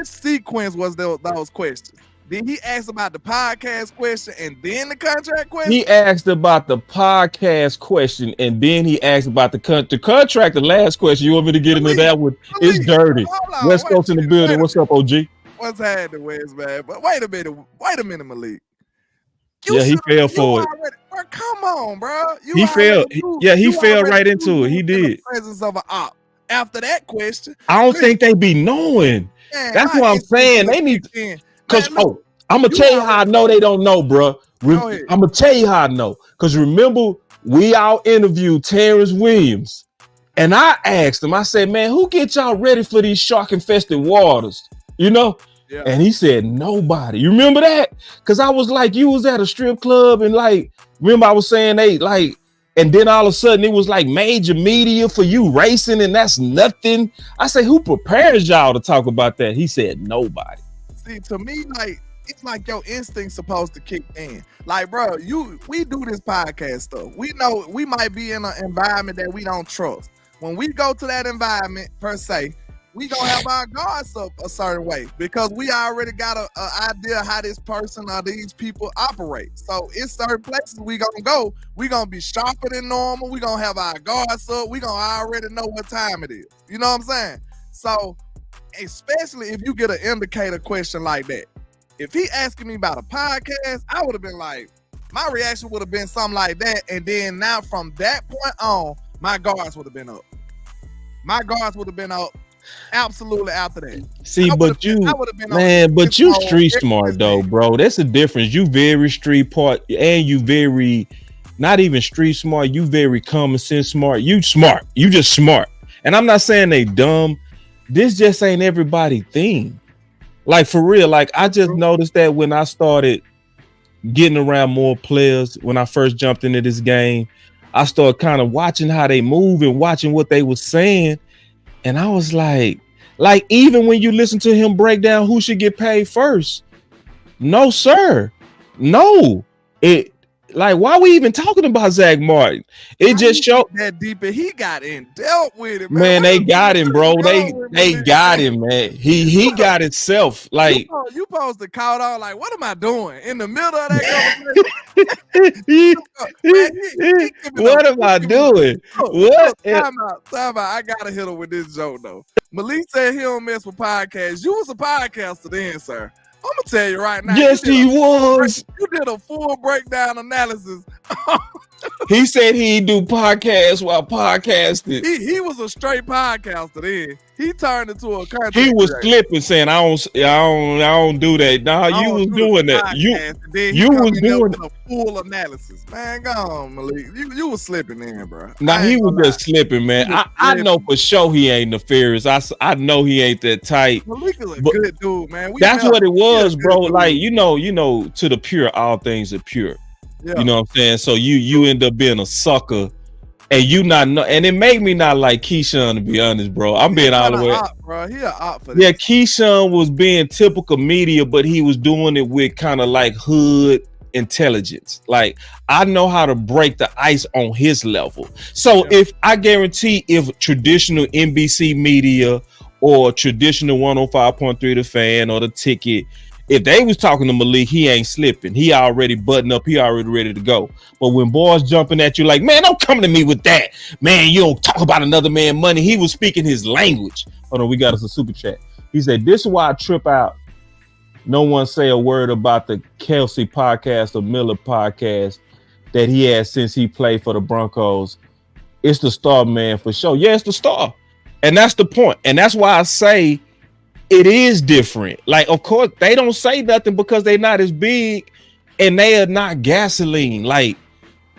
sequence was those questions? Did he ask about the podcast question and then the contract question? He asked about the podcast question and then he asked about the contract. The last question. You want me to get into that one? It's dirty. West Coast in the building. What's up, OG? What's happening, West, man? But wait a minute, Malik. He fell for it. Bro, come on, bro. He fell right into it. He did. The presence of an op. After that question, I don't think they be knowing. Man, that's what I'm saying. They need because I'm gonna tell you how I know they don't know, bro. I'm gonna tell you how I know. Because remember, we all interviewed Terrence Williams, and I asked him. I said, "Man, who get y'all ready for these shark-infested waters?" You know. Yeah. And he said, nobody. You remember that? Because I was like, you was at a strip club and like, remember I was saying they like, and then all of a sudden it was like major media for you racing and that's nothing. I said, who prepares y'all to talk about that? He said, nobody. See, to me, like, it's like your instinct's supposed to kick in. Like, bro, we do this podcast stuff. We know we might be in an environment that we don't trust. When we go to that environment, per se, we gonna have our guards up a certain way because we already got a idea how this person or these people operate. So in certain places we gonna go, we gonna be sharper than normal. We gonna have our guards up. We gonna already know what time it is. You know what I'm saying? So especially if you get an indicator question like that. If he asking me about a podcast, I would have been like, my reaction would have been something like that. And then now from that point on, my guards would have been up. My guards would have been up. Absolutely after that. See, but you street smart though, bro. That's the difference. You very street part and you very not even street smart. You very common sense smart. You smart. You just smart. And I'm not saying they dumb. This just ain't everybody thing. Like for real. Like I just noticed that when I started getting around more players, when I first jumped into this game, I started kind of watching how they move and watching what they were saying. And I was like even when you listen to him break down who should get paid first, no, sir. No. Why we even talking about Zach Martin? It just showed that deep and he got in dealt with it, man. They got him, bro. They got him, man. He got himself. Like you supposed to call out like, what am I doing in the middle of that conversation? What am I doing? What? Time out. I gotta hit him with this joke though. Malik said he don't mess with podcasts. You was a podcaster then, sir. I'm gonna tell you right now. Yes, he was. You did a full breakdown analysis. He said he'd do podcasts while podcasting. He was a straight podcaster then. He turned into a content He was creator. flipping, saying, "I don't do that." Nah, you was doing that. You was doing a full analysis, man. Go on, Malik. You was slipping in, bro. Nah, he was just slipping, man. I know for sure he ain't nefarious. I know he ain't that tight. Malik is a good dude, man. That's what it was, bro. Like you know, to the pure, all things are pure. Yeah. You know what I'm saying? So you end up being a sucker. And you not know, and it made me not like Keyshawn, to be honest, bro. I'm being all the way. Bro, he an op for this. Yeah, Keyshawn was being typical media, but he was doing it with kind of like hood intelligence. Like I know how to break the ice on his level. So if I guarantee, if traditional NBC media or traditional 105.3 The Fan or The Ticket, If they was talking to Malik, he ain't slipping. He already buttoned up. He already ready to go. But when boys jumping at you like, man, don't come to me with that. Man, you don't talk about another man's money. He was speaking his language. Hold on, we got us a super chat. He said, this is why I trip out. No one say a word about the Kelsey podcast or Miller podcast that he had since he played for the Broncos. It's the star, man, for sure. Yeah, it's the star. And that's the point. And that's why I say it is different. Like, of course, they don't say nothing because they're not as big and they are not gasoline. Like,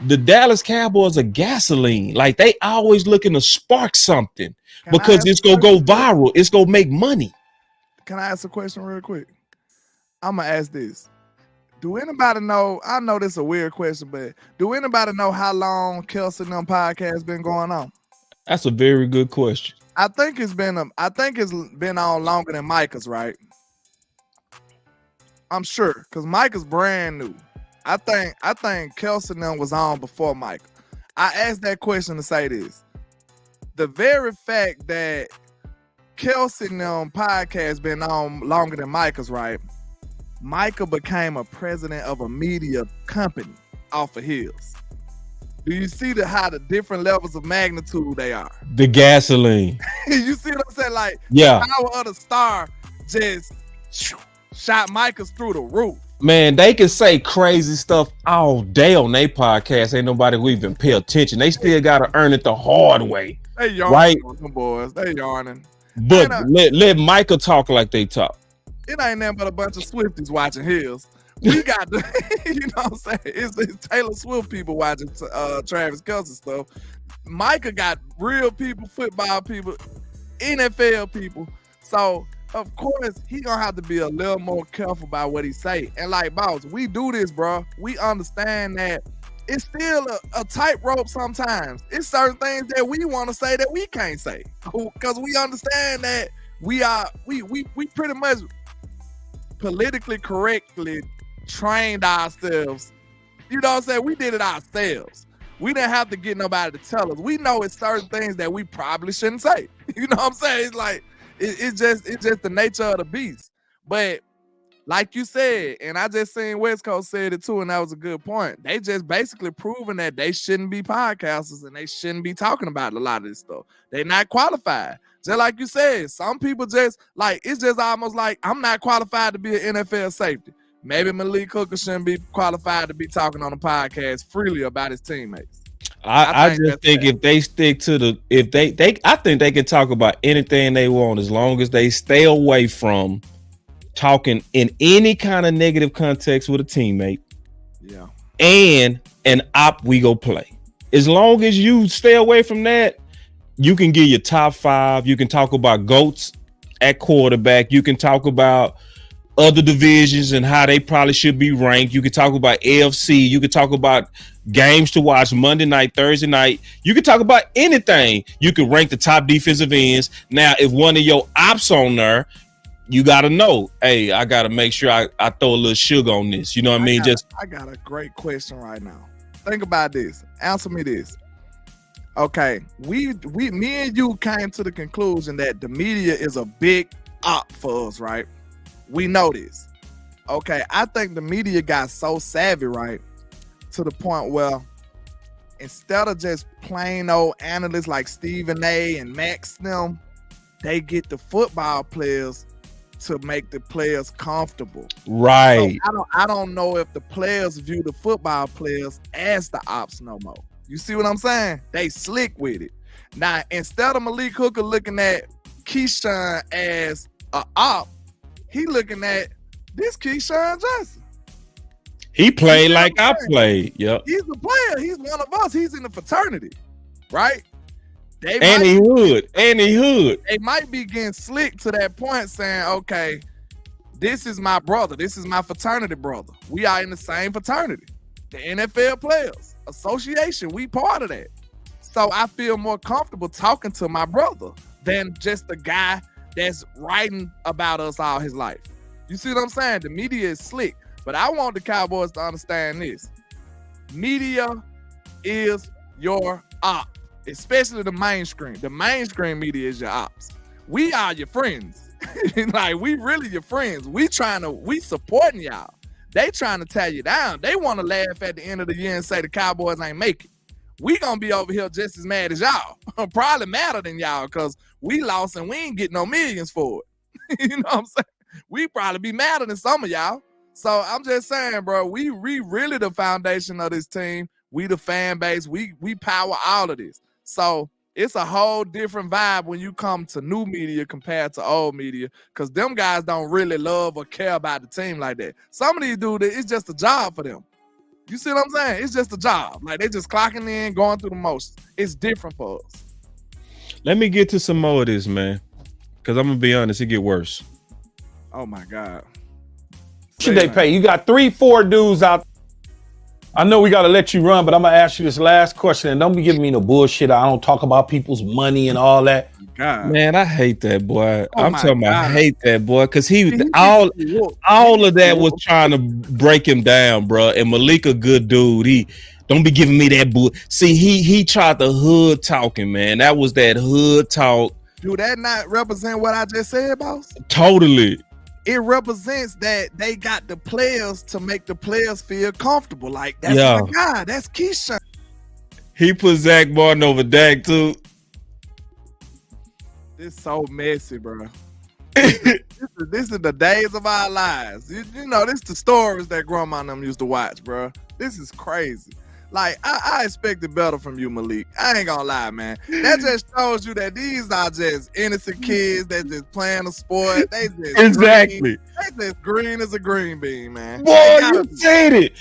the Dallas Cowboys are gasoline. Like, they always looking to spark something because it's going to go viral. It's going to make money. Can I ask a question real quick? I'm going to ask this. Do anybody know, I know this is a weird question, but do anybody know how long Kelsey and them podcast been going on? That's a very good question. I think it's been on longer than Micah's, right? I'm sure, because Micah's brand new. I think Kelsey and them was on before Micah. I asked that question to say this. The very fact that Kelsey and them podcast been on longer than Micah's, right? Micah became a president of a media company off of his. Do you see how the different levels of magnitude they are? The gasoline. You see what I'm saying? Like, yeah, the power of the star just shot Micah's through the roof. Man, they can say crazy stuff all day on their podcast. Ain't nobody who even pay attention. They still got to earn it the hard way. They yarning, right? Them boys. They yarning. But let Micah talk like they talk. It ain't nothing but a bunch of Swifties watching his. We got the, you know what I'm saying? It's Taylor Swift people watching Travis Kelce stuff. Micah got real people, football people, NFL people. So, of course, he gonna have to be a little more careful about what he say. And like, boss, we do this, bro. We understand that it's still a tightrope sometimes. It's certain things that we want to say that we can't say. Because we understand that we pretty much politically correctly trained ourselves. You know what I'm saying? We did it ourselves. We didn't have to get nobody to tell us. We know it's certain things that we probably shouldn't say. You know what I'm saying? It's like it's just the nature of the beast. But like you said, and I just seen West Coast said it too, and that was a good point. They just basically proving that they shouldn't be podcasters and they shouldn't be talking about a lot of this stuff. They're not qualified. Just like you said, some people just like, it's just almost like I'm not qualified to be an NFL safety. Maybe Malik Hooker shouldn't be qualified to be talking on a podcast freely about his teammates. I just think if they stick to I think they can talk about anything they want as long as they stay away from talking in any kind of negative context with a teammate. Yeah. And an op we go play. As long as you stay away from that, you can get your top 5. You can talk about GOATs at quarterback. You can talk about other divisions and how they probably should be ranked. You can talk about AFC. You can talk about games to watch Monday night, Thursday night. You can talk about anything. You can rank the top defensive ends. Now, if one of your ops on there, you got to know, hey, I got to make sure I throw a little sugar on this. You know what I mean? I got a great question right now. Think about this. Answer me this. Okay, me and you came to the conclusion that the media is a big op for us, right? We know this. Okay, I think the media got so savvy, right, to the point where instead of just plain old analysts like Stephen A and Max them, they get the football players to make the players comfortable. Right. So I don't know if the players view the football players as the ops no more. You see what I'm saying? They slick with it. Now, instead of Malik Hooker looking at Keyshawn as a op, he looking at this Keyshawn Johnson. He played like I played. Yep. He's a player. He's one of us. He's in the fraternity, right? He hood. They might be getting slick to that point saying, okay, this is my brother. This is my fraternity brother. We are in the same fraternity. The NFL Players Association, we part of that. So I feel more comfortable talking to my brother than just the guy that's writing about us all his life. You see what I'm saying? The media is slick. But I want the Cowboys to understand this. Media is your op, especially the mainstream. The mainstream media is your ops. We are your friends. Like, we really your friends. We supporting y'all. They trying to tear you down. They want to laugh at the end of the year and say the Cowboys ain't making. We gonna be over here just as mad as y'all. Probably madder than y'all because we lost and we ain't getting no millions for it. You know what I'm saying? We probably be madder than some of y'all. So I'm just saying, bro, we really the foundation of this team. We the fan base. We power all of this. So it's a whole different vibe when you come to new media compared to old media, because them guys don't really love or care about the team like that. Some of these dudes, it's just a job for them. You see what I'm saying? It's just a job. Like, they just clocking in, going through the motions. It's different for us. Let me get to some more of this, man, because I'm going to be honest, it get worse. Oh, my God. Should they pay? You got 3-4 dudes out. I know we got to let you run, but I'm going to ask you this last question, and don't be giving me no bullshit. I don't talk about people's money and all that. God. Man, I hate that boy. I'm talking about I hate that boy because all of that was trying to break him down, bro. And Malik a good dude. He don't be giving me that bull. See, he tried the hood talking, man. That was that hood talk. Do that not represent what I just said, boss? Totally. It represents that they got the players to make the players feel comfortable. Like, that's my guy. That's Keyshawn. He put Zach Martin over Dak, too. It's so messy, bro. This is the days of our lives. You know, this is the stories that grandma and them used to watch, bro. This is crazy. Like, I expected better from you, Malik. I ain't gonna lie, man. That just shows you that these are just innocent kids that just playing a sport. They just exactly. They just green as a green bean, man. Boy, you said it.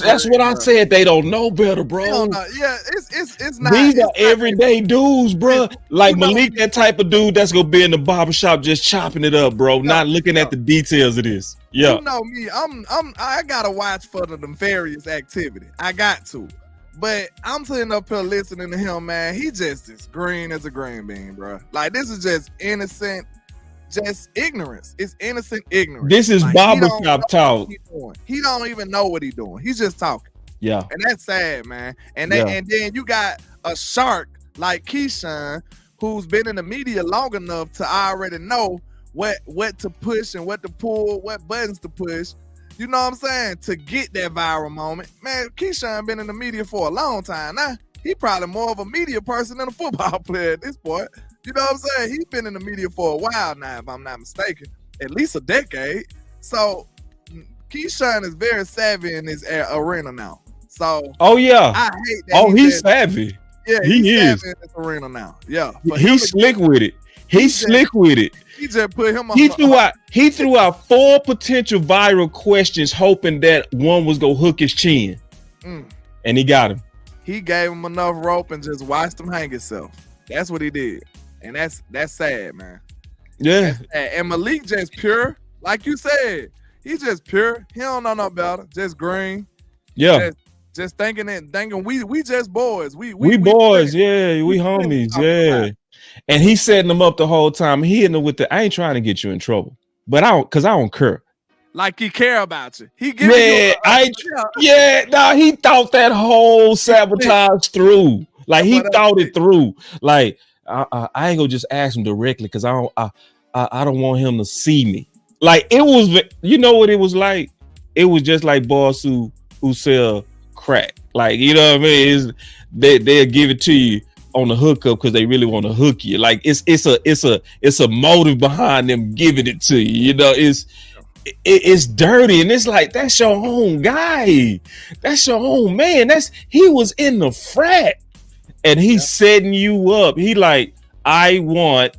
That's what I said. They don't know better, bro. They don't know. Yeah, it's not. These are everyday dudes, bro. Like Malik, that type of dude that's gonna be in the barbershop just chopping it up, bro. Not looking at the details of this. Yeah. You know me. I gotta watch for the nefarious activity. I got to. But I'm sitting up here listening to him, man. He just as green as a green bean, bro. Like, this is just innocent, just ignorance. It's innocent ignorance. This is like, barbershop talk. He don't even know what he's doing. He's just talking. Yeah. And that's sad, man. And then you got a shark like Keyshawn, who's been in the media long enough to already know what to push and what to pull, what buttons to push. You know what I'm saying? To get that viral moment. Man, Keyshawn been in the media for a long time now. He probably more of a media person than a football player at this point. You know what I'm saying? He's been in the media for a while now, if I'm not mistaken. At least a decade. So, Keyshawn is very savvy in this arena now. So, I hate that. He's savvy. Yeah, he's savvy in this arena now. Yeah. He's slick with it. He's slick with it. He just put him on. He threw out 4 potential viral questions, hoping that one was gonna hook his chin, and he got him. He gave him enough rope and just watched him hang himself. That's what he did, and that's sad, man. Yeah. And Malik just pure, like you said. He's just pure. He don't know no better. Just green. Yeah. Just thinking we just boys. We boys. Yeah. We homies. Yeah. And he's setting them up the whole time. He hitting them with I ain't trying to get you in trouble, but I don't care. Like he care about you. He giving you he thought that whole sabotage through. Like he thought it through. Like I ain't gonna just ask him directly because I don't want him to see me. Like it was, you know what it was like? It was just like boss who sell crack. Like, you know what I mean? They'll give it to you on the hookup because they really want to hook you. Like it's a motive behind them giving it to you. You know, it's dirty, and it's like that's your own guy, that's your own man. He was in the frat, and he's setting you up. He like, I want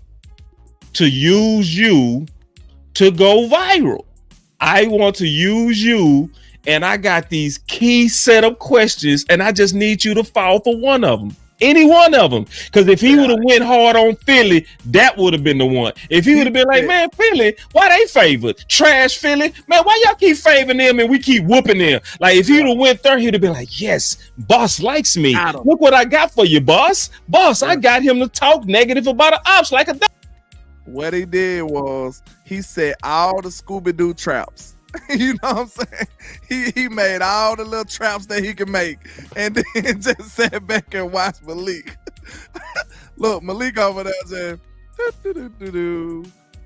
to use you to go viral. I want to use you, and I got these key setup questions, and I just need you to fall for one of them. Any one of them. Because if he would have went hard on Philly, that would have been the one. If he would have been like, man, Philly, why they favored? Trash Philly. Man, why y'all keep favoring them and we keep whooping them? Like, if he would have went there, he'd have been like, yes, boss likes me. Look what I got for you, boss. Boss, I got him to talk negative about an ops like a dog. What he did was he set all the Scooby-Doo traps. You know what I'm saying? He made all the little traps that he could make, and then just sat back and watched Malik. Look, Malik over there just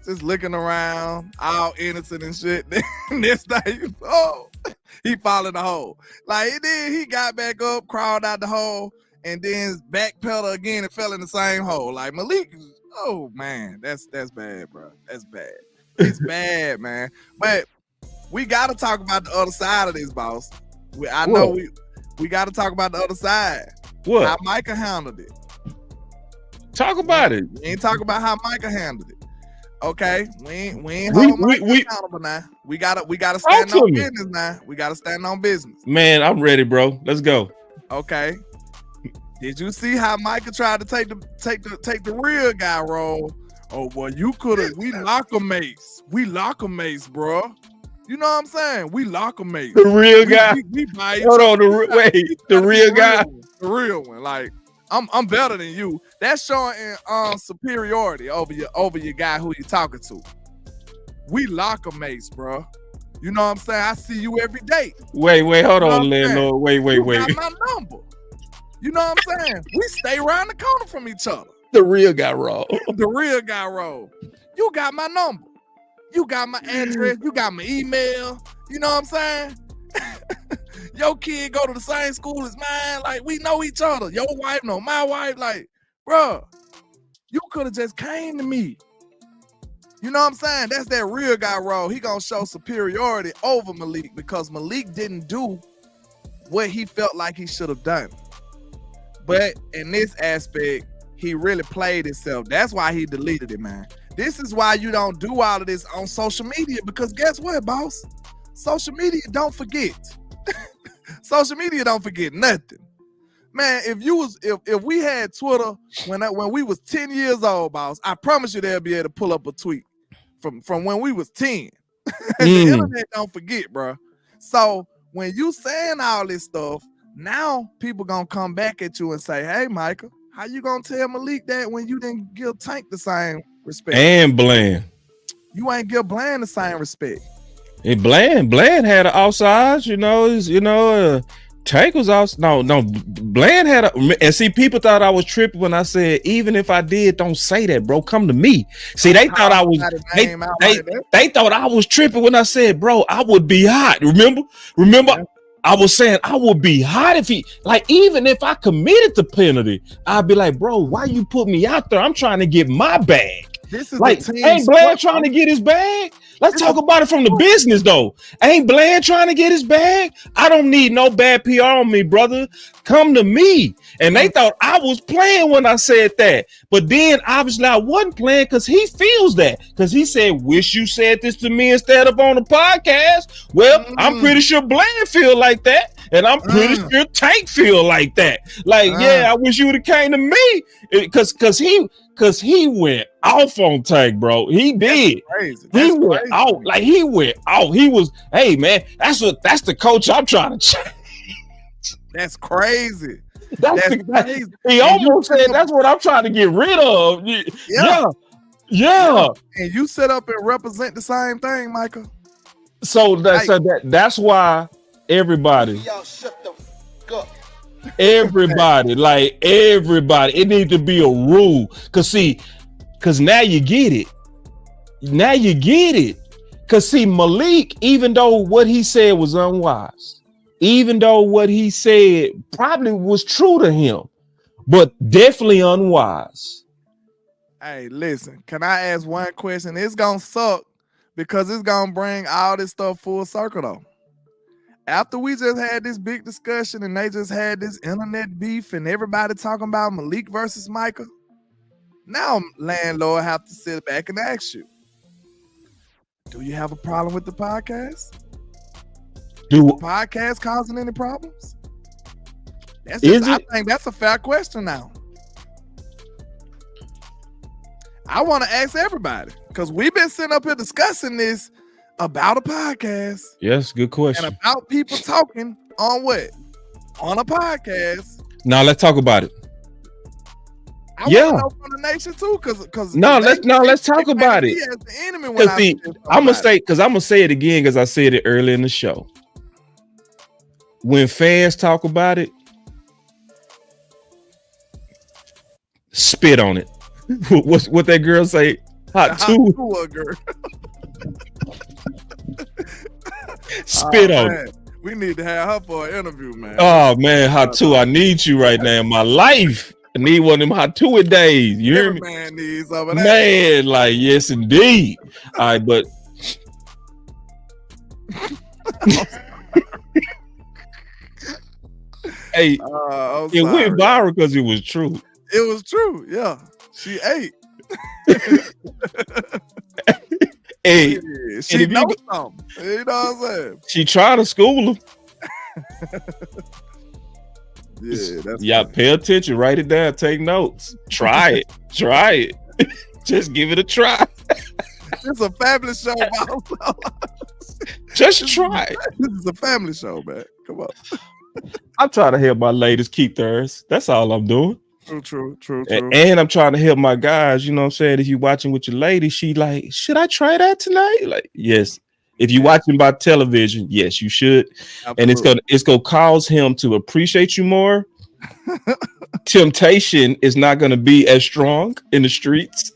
just looking around, all innocent and shit. Then next time, he fall in the hole. Like, then he got back up, crawled out the hole, and then backpedal again and fell in the same hole. Like, Malik, oh man, that's bad, bro. That's bad. It's bad, man. But we got to talk about the other side of this, boss. I know we got to talk about the other side. What? How Micah handled it. Talk about it. We ain't talk about how Micah handled it. Okay, we ain't accountable now. We gotta stand on business now. We gotta stand on business. Man, I'm ready, bro. Let's go. Okay. Did you see how Micah tried to take the real guy role? Oh, well, you could have. We locker mates. We locker mates, bro. You know what I'm saying? We locker mates. The real guy. We Hold on, the real guy. The real one. Like, I'm better than you. That's showing superiority over your guy who you talking to. We locker mates, bro. You know what I'm saying? I see you every day. Wait, hold on, landlord. Wait. You got my number. You know what I'm saying? We stay around the corner from each other. The real guy role. The real guy role. You got my number. You got my address. You got my email. You know what I'm saying? Your kid go to the same school as mine. Like, we know each other. Your wife know my wife. Like, bro, you could have just came to me. You know what I'm saying? That's that real guy role. He gonna show superiority over Malik because Malik didn't do what he felt like he should have done. But in this aspect, he really played himself. That's why he deleted it, man. This is why you don't do all of this on social media, because guess what, boss? Social media don't forget. Social media don't forget nothing. Man, if we had Twitter when we was 10 years old, boss, I promise you they'll be able to pull up a tweet from when we was 10. The internet don't forget, bro. So when you saying all this stuff, now people gonna come back at you and say, hey, Micah, how you gonna tell Malik that when you didn't give Tank the same respect? And Bland. You ain't give Bland the same respect. And Bland had an outsides, Tank was out. No, Bland had and see, people thought I was tripping when I said, even if I did, don't say that, bro. Come to me. See, they thought I was they thought I was tripping when I said, bro, I would be hot. Remember? Yeah. I was saying I would be hot if he, like, even if I committed the penalty, I'd be like, bro, why you put me out there? I'm trying to get my bag. This is like, ain't Bland trying to get his bag? Let's talk about it from the business, though. Ain't Bland trying to get his bag? I don't need no bad PR on me, brother. Come to me. And they thought I was playing when I said that. But then, obviously, I wasn't playing because he feels that. Because he said, wish you said this to me instead of on the podcast. Well, I'm pretty sure Bland feel like that. And I'm pretty sure Tank feel like that. Like, yeah, I wish you would have came to me. Because he went off on Tank, bro. He did. He went out. Like, he went out. He was, hey, man, that's the coach I'm trying to change. That's crazy. That's crazy. He almost said that's what I'm trying to get rid of. Yeah. And you sit up and represent the same thing, Micah. So that's why everybody. Y'all shut the fuck up. Everybody, it needs to be a rule. Cause now you get it. Cause see, Malik, even though what he said was unwise, even though what he said probably was true to him, but definitely unwise. Hey, listen, can I ask one question? It's gonna suck because it's gonna bring all this stuff full circle though. After we just had this big discussion and they just had this internet beef and everybody talking about Malik versus Micah, now landlord have to sit back and ask you, do you have a problem with the podcast? The podcast causing any problems? I think that's a fair question now. I want to ask everybody because we've been sitting up here discussing this about a podcast. Yes, good question. And about people talking on what? On a podcast. Now let's talk about it. I want to know from the nation too, because let's talk about it. I'm gonna say it again because I said it earlier in the show. When fans talk about it, spit on it. What that girl say? Hot two. Girl. Spit on it. We need to have her for an interview, man. Oh man, hot two. I need you right now in my life. I need one of them hot two days. You hear me? Man needs some of that. Man, like yes, indeed. All right, but hey, it went viral because it was true. It was true, yeah. She ate. Hey, she knows something. You know what I'm saying? She tried to school him. Yeah, that's y'all pay attention, write it down, take notes. Try it. Try it. Just give it a try. It's a family show, Just try it. This is a family show, man. Come on. I'm trying to help my ladies keep theirs. That's all I'm doing. True. And I'm trying to help my guys, you know what I'm saying? If you're watching with your lady, she like, should I try that tonight? Like, yes. If you're watching by television, yes, you should. Absolutely. And it's gonna cause him to appreciate you more. Temptation is not gonna be as strong in the streets.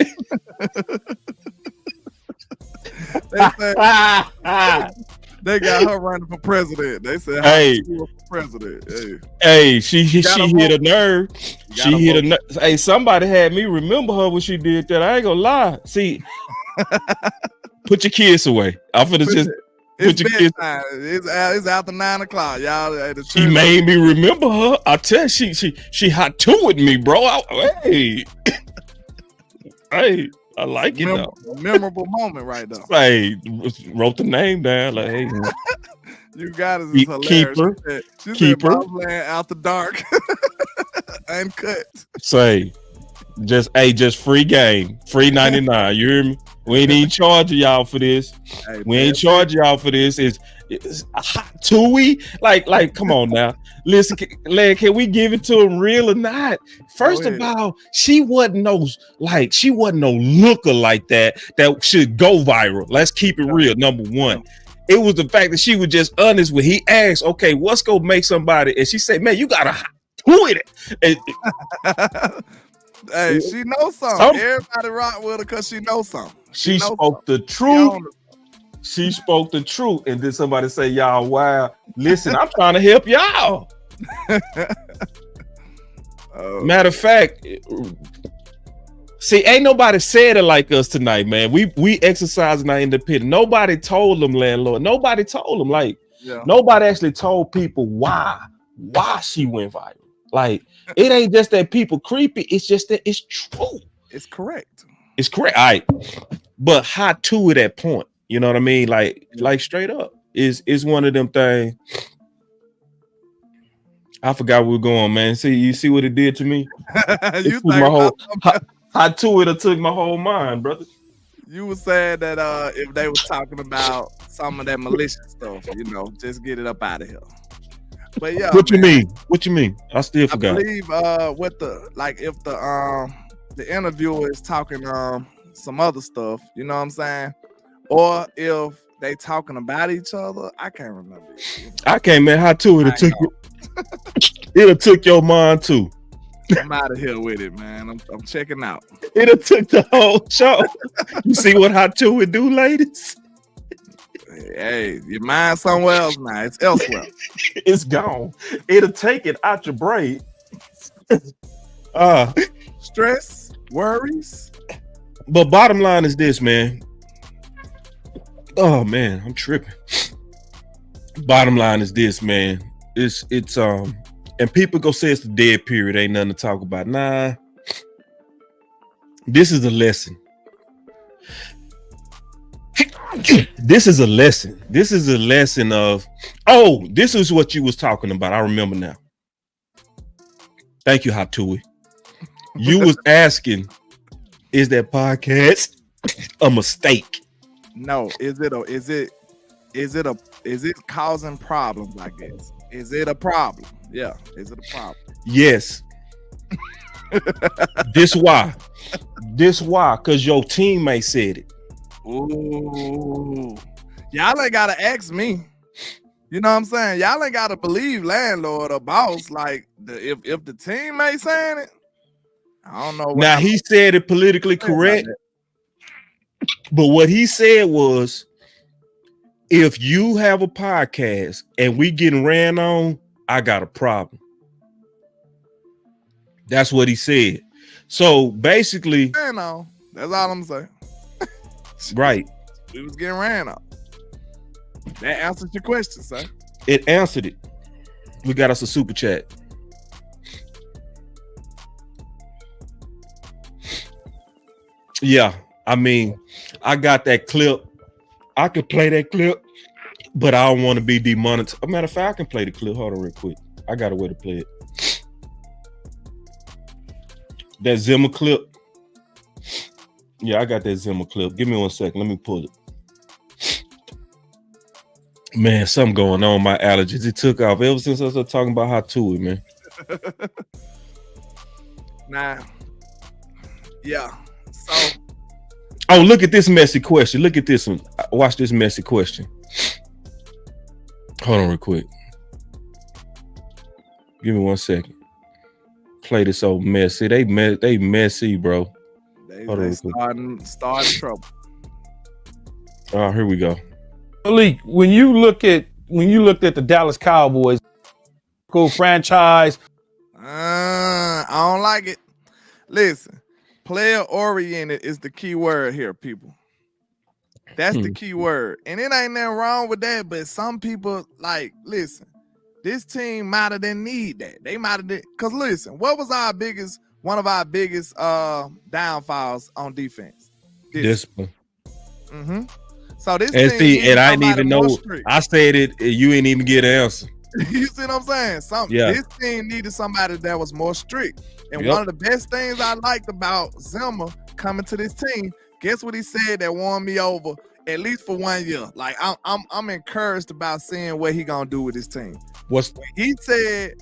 They got her running for president. They said, "Hey, for president." Hey, she hit a nerve. She hit a nerve. Hey, somebody had me remember her when she did that. I ain't gonna lie. See, put your kids away. I'm finna just put your kids. It's after 9 o'clock, y'all. She made me remember her. I tell you, she hot two with me, bro. Hey, hey. I like it though. Memorable moment right there. Hey, wrote the name down. Like, hey, you got it. It's hilarious. She said Land After Dark. Uncut. Say, just free game. Free 99. You hear me? We ain't even charging y'all for this. Hey, we ain't charging y'all for this. It's a hot two-y. Like, come on now. Listen, can we give it to him real or not? First of all, she wasn't no looker like that should go viral. Let's keep it real. Number one, it was the fact that she was just honest when he asked, okay, what's gonna make somebody? And she said, man, you got a hot two-y. Hey, she knows something. Everybody rock with her because she knows something. She spoke the truth. She spoke the truth. And then somebody say, y'all, wow. Listen, I'm trying to help y'all. Matter of fact, see, ain't nobody said it like us tonight, man. We exercising our independence. Nobody told them, landlord. Nobody told them. Like, nobody actually told people why she went viral. Like, it ain't just that people creepy. It's just that it's true. It's correct. It's correct. All right. But hot to that point. You know what I mean? Like straight up. Is one of them things. I forgot where we're going, man. See, you see what it did to me? You my whole hot to it took my whole mind, brother. You were saying that if they were talking about some of that malicious stuff, just get it up out of here. But yeah, what you mean? What you mean? I still forgot. I believe if the interviewer is talking some other stuff, you know what I'm saying? Or if they talking about each other, I can't remember. I can't, man. How to it took took your mind too. I'm out of here with it, man. I'm checking out. It took the whole show. You see what how to it do, ladies? Hey, your mind somewhere else now. It's elsewhere. It's gone. It'll take it out your brain. Stress, worries. But bottom line is this, man. Oh man, I'm tripping. Bottom line is this, man. It's and people go say it's the dead period, ain't nothing to talk about. Nah. This is a lesson. This is a lesson. This is a lesson of, this is what you was talking about. I remember now. Thank you, Hatui. You was asking, is that podcast a mistake? No, is it causing problems, I guess? Is it a problem? Yeah, is it a problem? Yes. This why, because your teammate said it. Ooh, y'all ain't gotta ask me. You know what I'm saying? Y'all ain't gotta believe landlord or boss. Like if the teammate saying it, I don't know. Now he said it politically correct. But what he said was, if you have a podcast and we getting ran on, I got a problem. That's what he said. So basically, That's all I'm saying. Right. We was getting ran on. That answers your question, sir. It answered it. We got us a super chat. Yeah, I mean, I got that clip. I could play that clip, but I don't want to be demonetized. As a matter of fact, I can play the clip. Hold on real quick. I got a way to play it. That Zimmer clip. Yeah, I got that Zimmer clip. Give me 1 second. Let me pull it. Man, something going on. My allergies. It took off ever since I started talking about hot to it, man. Nah. Yeah. So. Oh, look at this messy question. Look at this one. Watch this messy question. Hold on real quick. Give me 1 second. Play this old messy. They messy, bro. They starting trouble. All right, here we go. Malik, when you looked at the Dallas Cowboys, cool franchise. I don't like it. Listen, player oriented is the key word here, people. That's the key word. And it ain't nothing wrong with that, but some people listen, this team might have didn't need that. They might have, because listen, what was one of our biggest downfalls on defense? Discipline. Mm-hmm. So this and team see, and I didn't even know. Strict. I said it. You ain't even get an answer. You see what I'm saying? This team needed somebody that was more strict. And one of the best things I liked about Zimmer coming to this team, guess what he said that won me over at least for 1 year. Like I'm encouraged about seeing what he gonna do with his team. He said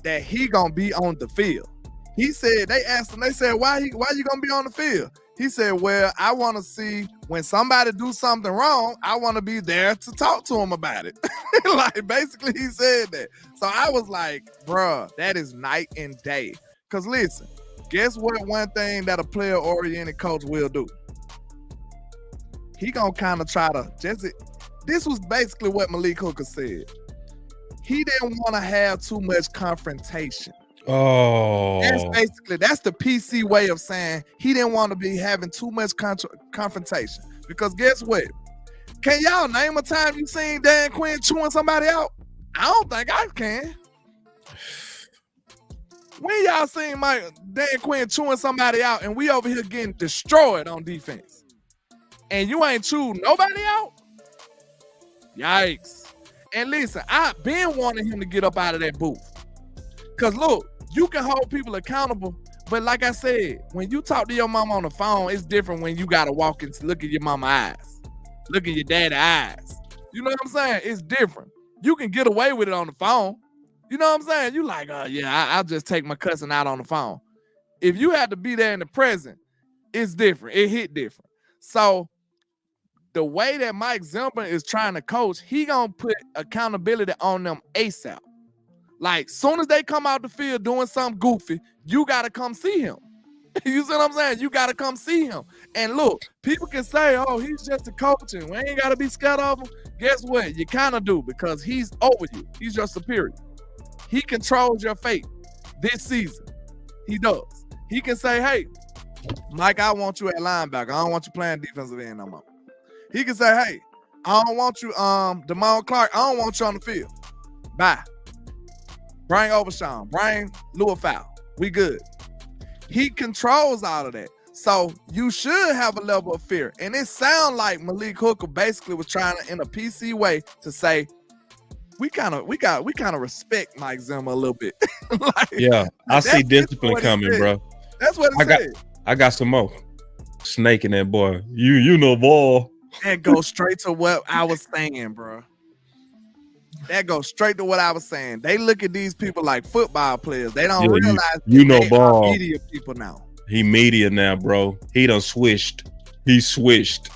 that he gonna be on the field. He said they asked him. They said why you gonna be on the field? He said, well, I want to see when somebody do something wrong, I want to be there to talk to him about it. Like, basically, he said that. So I was like, bruh, that is night and day. Because listen, guess what one thing that a player-oriented coach will do? He going to kind of try to this was basically what Malik Hooker said. He didn't want to have too much confrontation. Oh, that's the PC way of saying he didn't want to be having too much confrontation. Because guess what? Can y'all name a time you seen Dan Quinn chewing somebody out? I don't think I can. When y'all seen Dan Quinn chewing somebody out and we over here getting destroyed on defense, and you ain't chewed nobody out? Yikes. And listen, I've been wanting him to get up out of that booth. Because look, you can hold people accountable, but like I said, when you talk to your mama on the phone, it's different when you got to walk and look at your mama's eyes, look at your daddy's eyes. You know what I'm saying? It's different. You can get away with it on the phone. You know what I'm saying? You like, I'll just take my cousin out on the phone. If you had to be there in the present, it's different. It hit different. So the way that Mike Zimmer is trying to coach, he gonna put accountability on them ASAP. Like, soon as they come out the field doing something goofy, you got to come see him. You see what I'm saying? You got to come see him. And look, people can say, oh, he's just a coach and we ain't got to be scared of him. Guess what? You kind of do, because he's over you. He's your superior. He controls your fate this season. He does. He can say, hey, Mike, I want you at linebacker. I don't want you playing defensive end no more. He can say, hey, I don't want you, Damone Clark. I don't want you on the field. Bye. Bring Overshawn, bring Lua Fowl. We good. He controls all of that. So you should have a level of fear. And it sounds like Malik Hooker basically was trying to, in a PC way, to say, we kind of respect Mike Zimmer a little bit. I see discipline coming, bro. That's what it said. I got some more. Snake in that boy. You know ball. That goes straight to what I was saying, bro. That goes straight to what I was saying. They look at these people like football players. They don't realize they ball. Are media people now. He media now, bro. He done switched. He switched.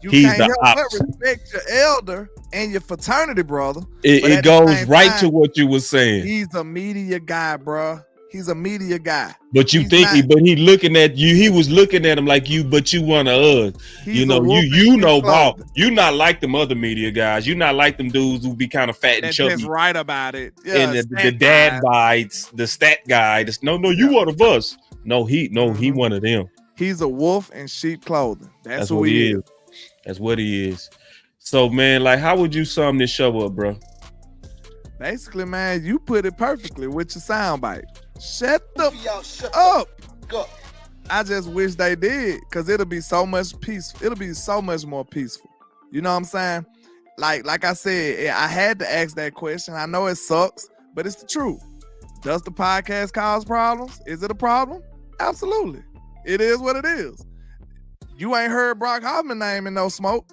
He's can't help but respect your elder and your fraternity brother. It goes right to what you were saying. He's a media guy, bro. He's a media guy. But you think he looking at you, he was looking at him like you, but you one of us. You know, you know, Bob, you not like them other media guys. You not like them dudes who be kind of fat and chubby. That's right about it. Yeah, and the dad bites, the stat guy. You one of us. No, he one of them. He's a wolf in sheep clothing. That's who what he is. That's what he is. So, man, like, how would you sum this show up, bro? Basically, man, you put it perfectly with your soundbite. Shut up. I just wish they did, because it'll be so much peaceful. It'll be so much more peaceful. You know what I'm saying? Like I said, I had to ask that question. I know it sucks, but it's the truth. Does the podcast cause problems? Is it a problem? Absolutely. It is what it is. You ain't heard Brock Hoffman name in no smoke.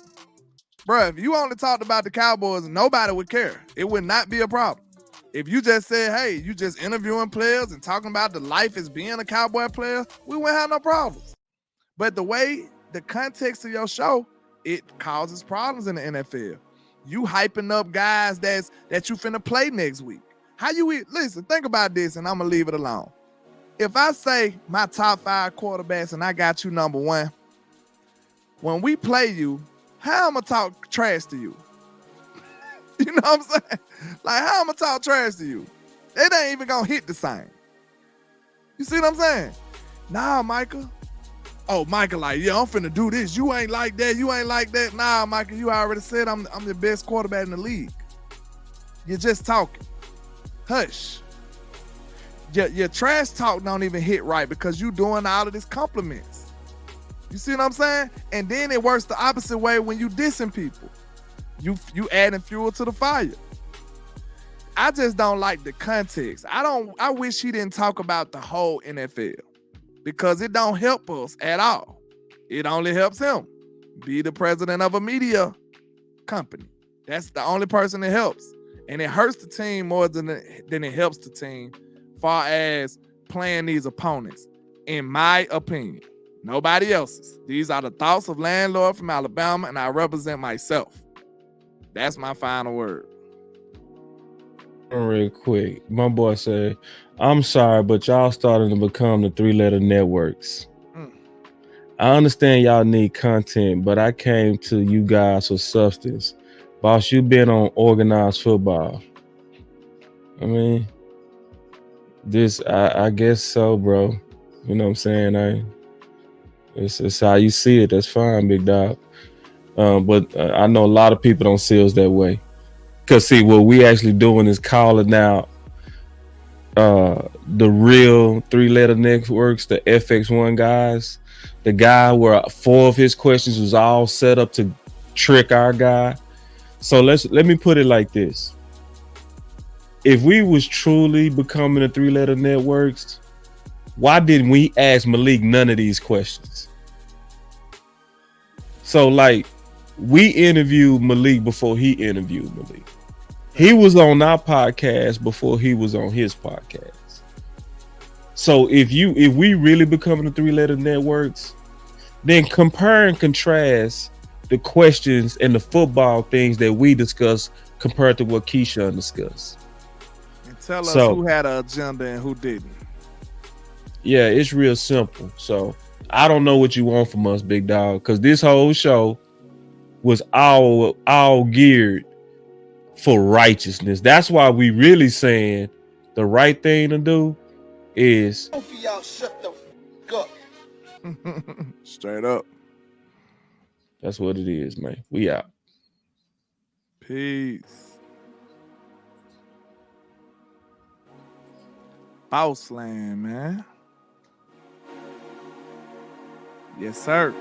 Bruh, if you only talked about the Cowboys, nobody would care. It would not be a problem. If you just said, hey, you just interviewing players and talking about the life as being a Cowboy player, we wouldn't have no problems. But the way, the context of your show, it causes problems in the NFL. You hyping up guys that you finna play next week. Listen, think about this, and I'm gonna leave it alone. If I say my top 5 quarterbacks and I got you number 1, when we play you, how I'm gonna talk trash to you? You know what I'm saying? Like, how I'm gonna talk trash to you? It ain't even gonna hit the same. You see what I'm saying? Nah, Micah. Oh, Micah, like, yeah, I'm finna do this. You ain't like that. You ain't like that. Nah, Micah, you already said I'm the best quarterback in the league. You're just talking. Hush. Your trash talk don't even hit right because you doing all of these compliments. You see what I'm saying? And then it works the opposite way when you dissing people. You adding fuel to the fire. I just don't like the context. I wish he didn't talk about the whole NFL because it don't help us at all. It only helps him be the president of a media company. That's the only person that helps. And it hurts the team more than it helps the team far as playing these opponents, in my opinion. Nobody else's. These are the thoughts of Landlord from Alabama, and I represent myself. That's my final word. Real quick, my boy said, I'm sorry, but y'all starting to become the 3-letter networks. I understand y'all need content, but I came to you guys for substance. Boss, you been on organized football. I mean, I guess so, bro. You know what I'm saying? It's how you see it. That's fine, big dog. But I know a lot of people don't see us that way. Because, see, what we actually doing is calling out the real 3-letter networks, the FX1 guys. The guy where 4 of his questions was all set up to trick our guy. So let me put it like this. If we was truly becoming the 3-letter networks, why didn't we ask Malik none of these questions? So, like, we interviewed Malik before he interviewed Malik. He was on our podcast before he was on his podcast. So if we really becoming the 3-letter networks, then compare and contrast the questions and the football things that we discuss compared to what Keyshawn discussed. And tell us who had an agenda and who didn't. Yeah, it's real simple. So I don't know what you want from us, big dog, because this whole show was all geared for righteousness. That's why we really saying the right thing to do is y'all shut the fuck up. Straight up. That's what it is, man. We out. Peace. Bossland, man. Yes, sir.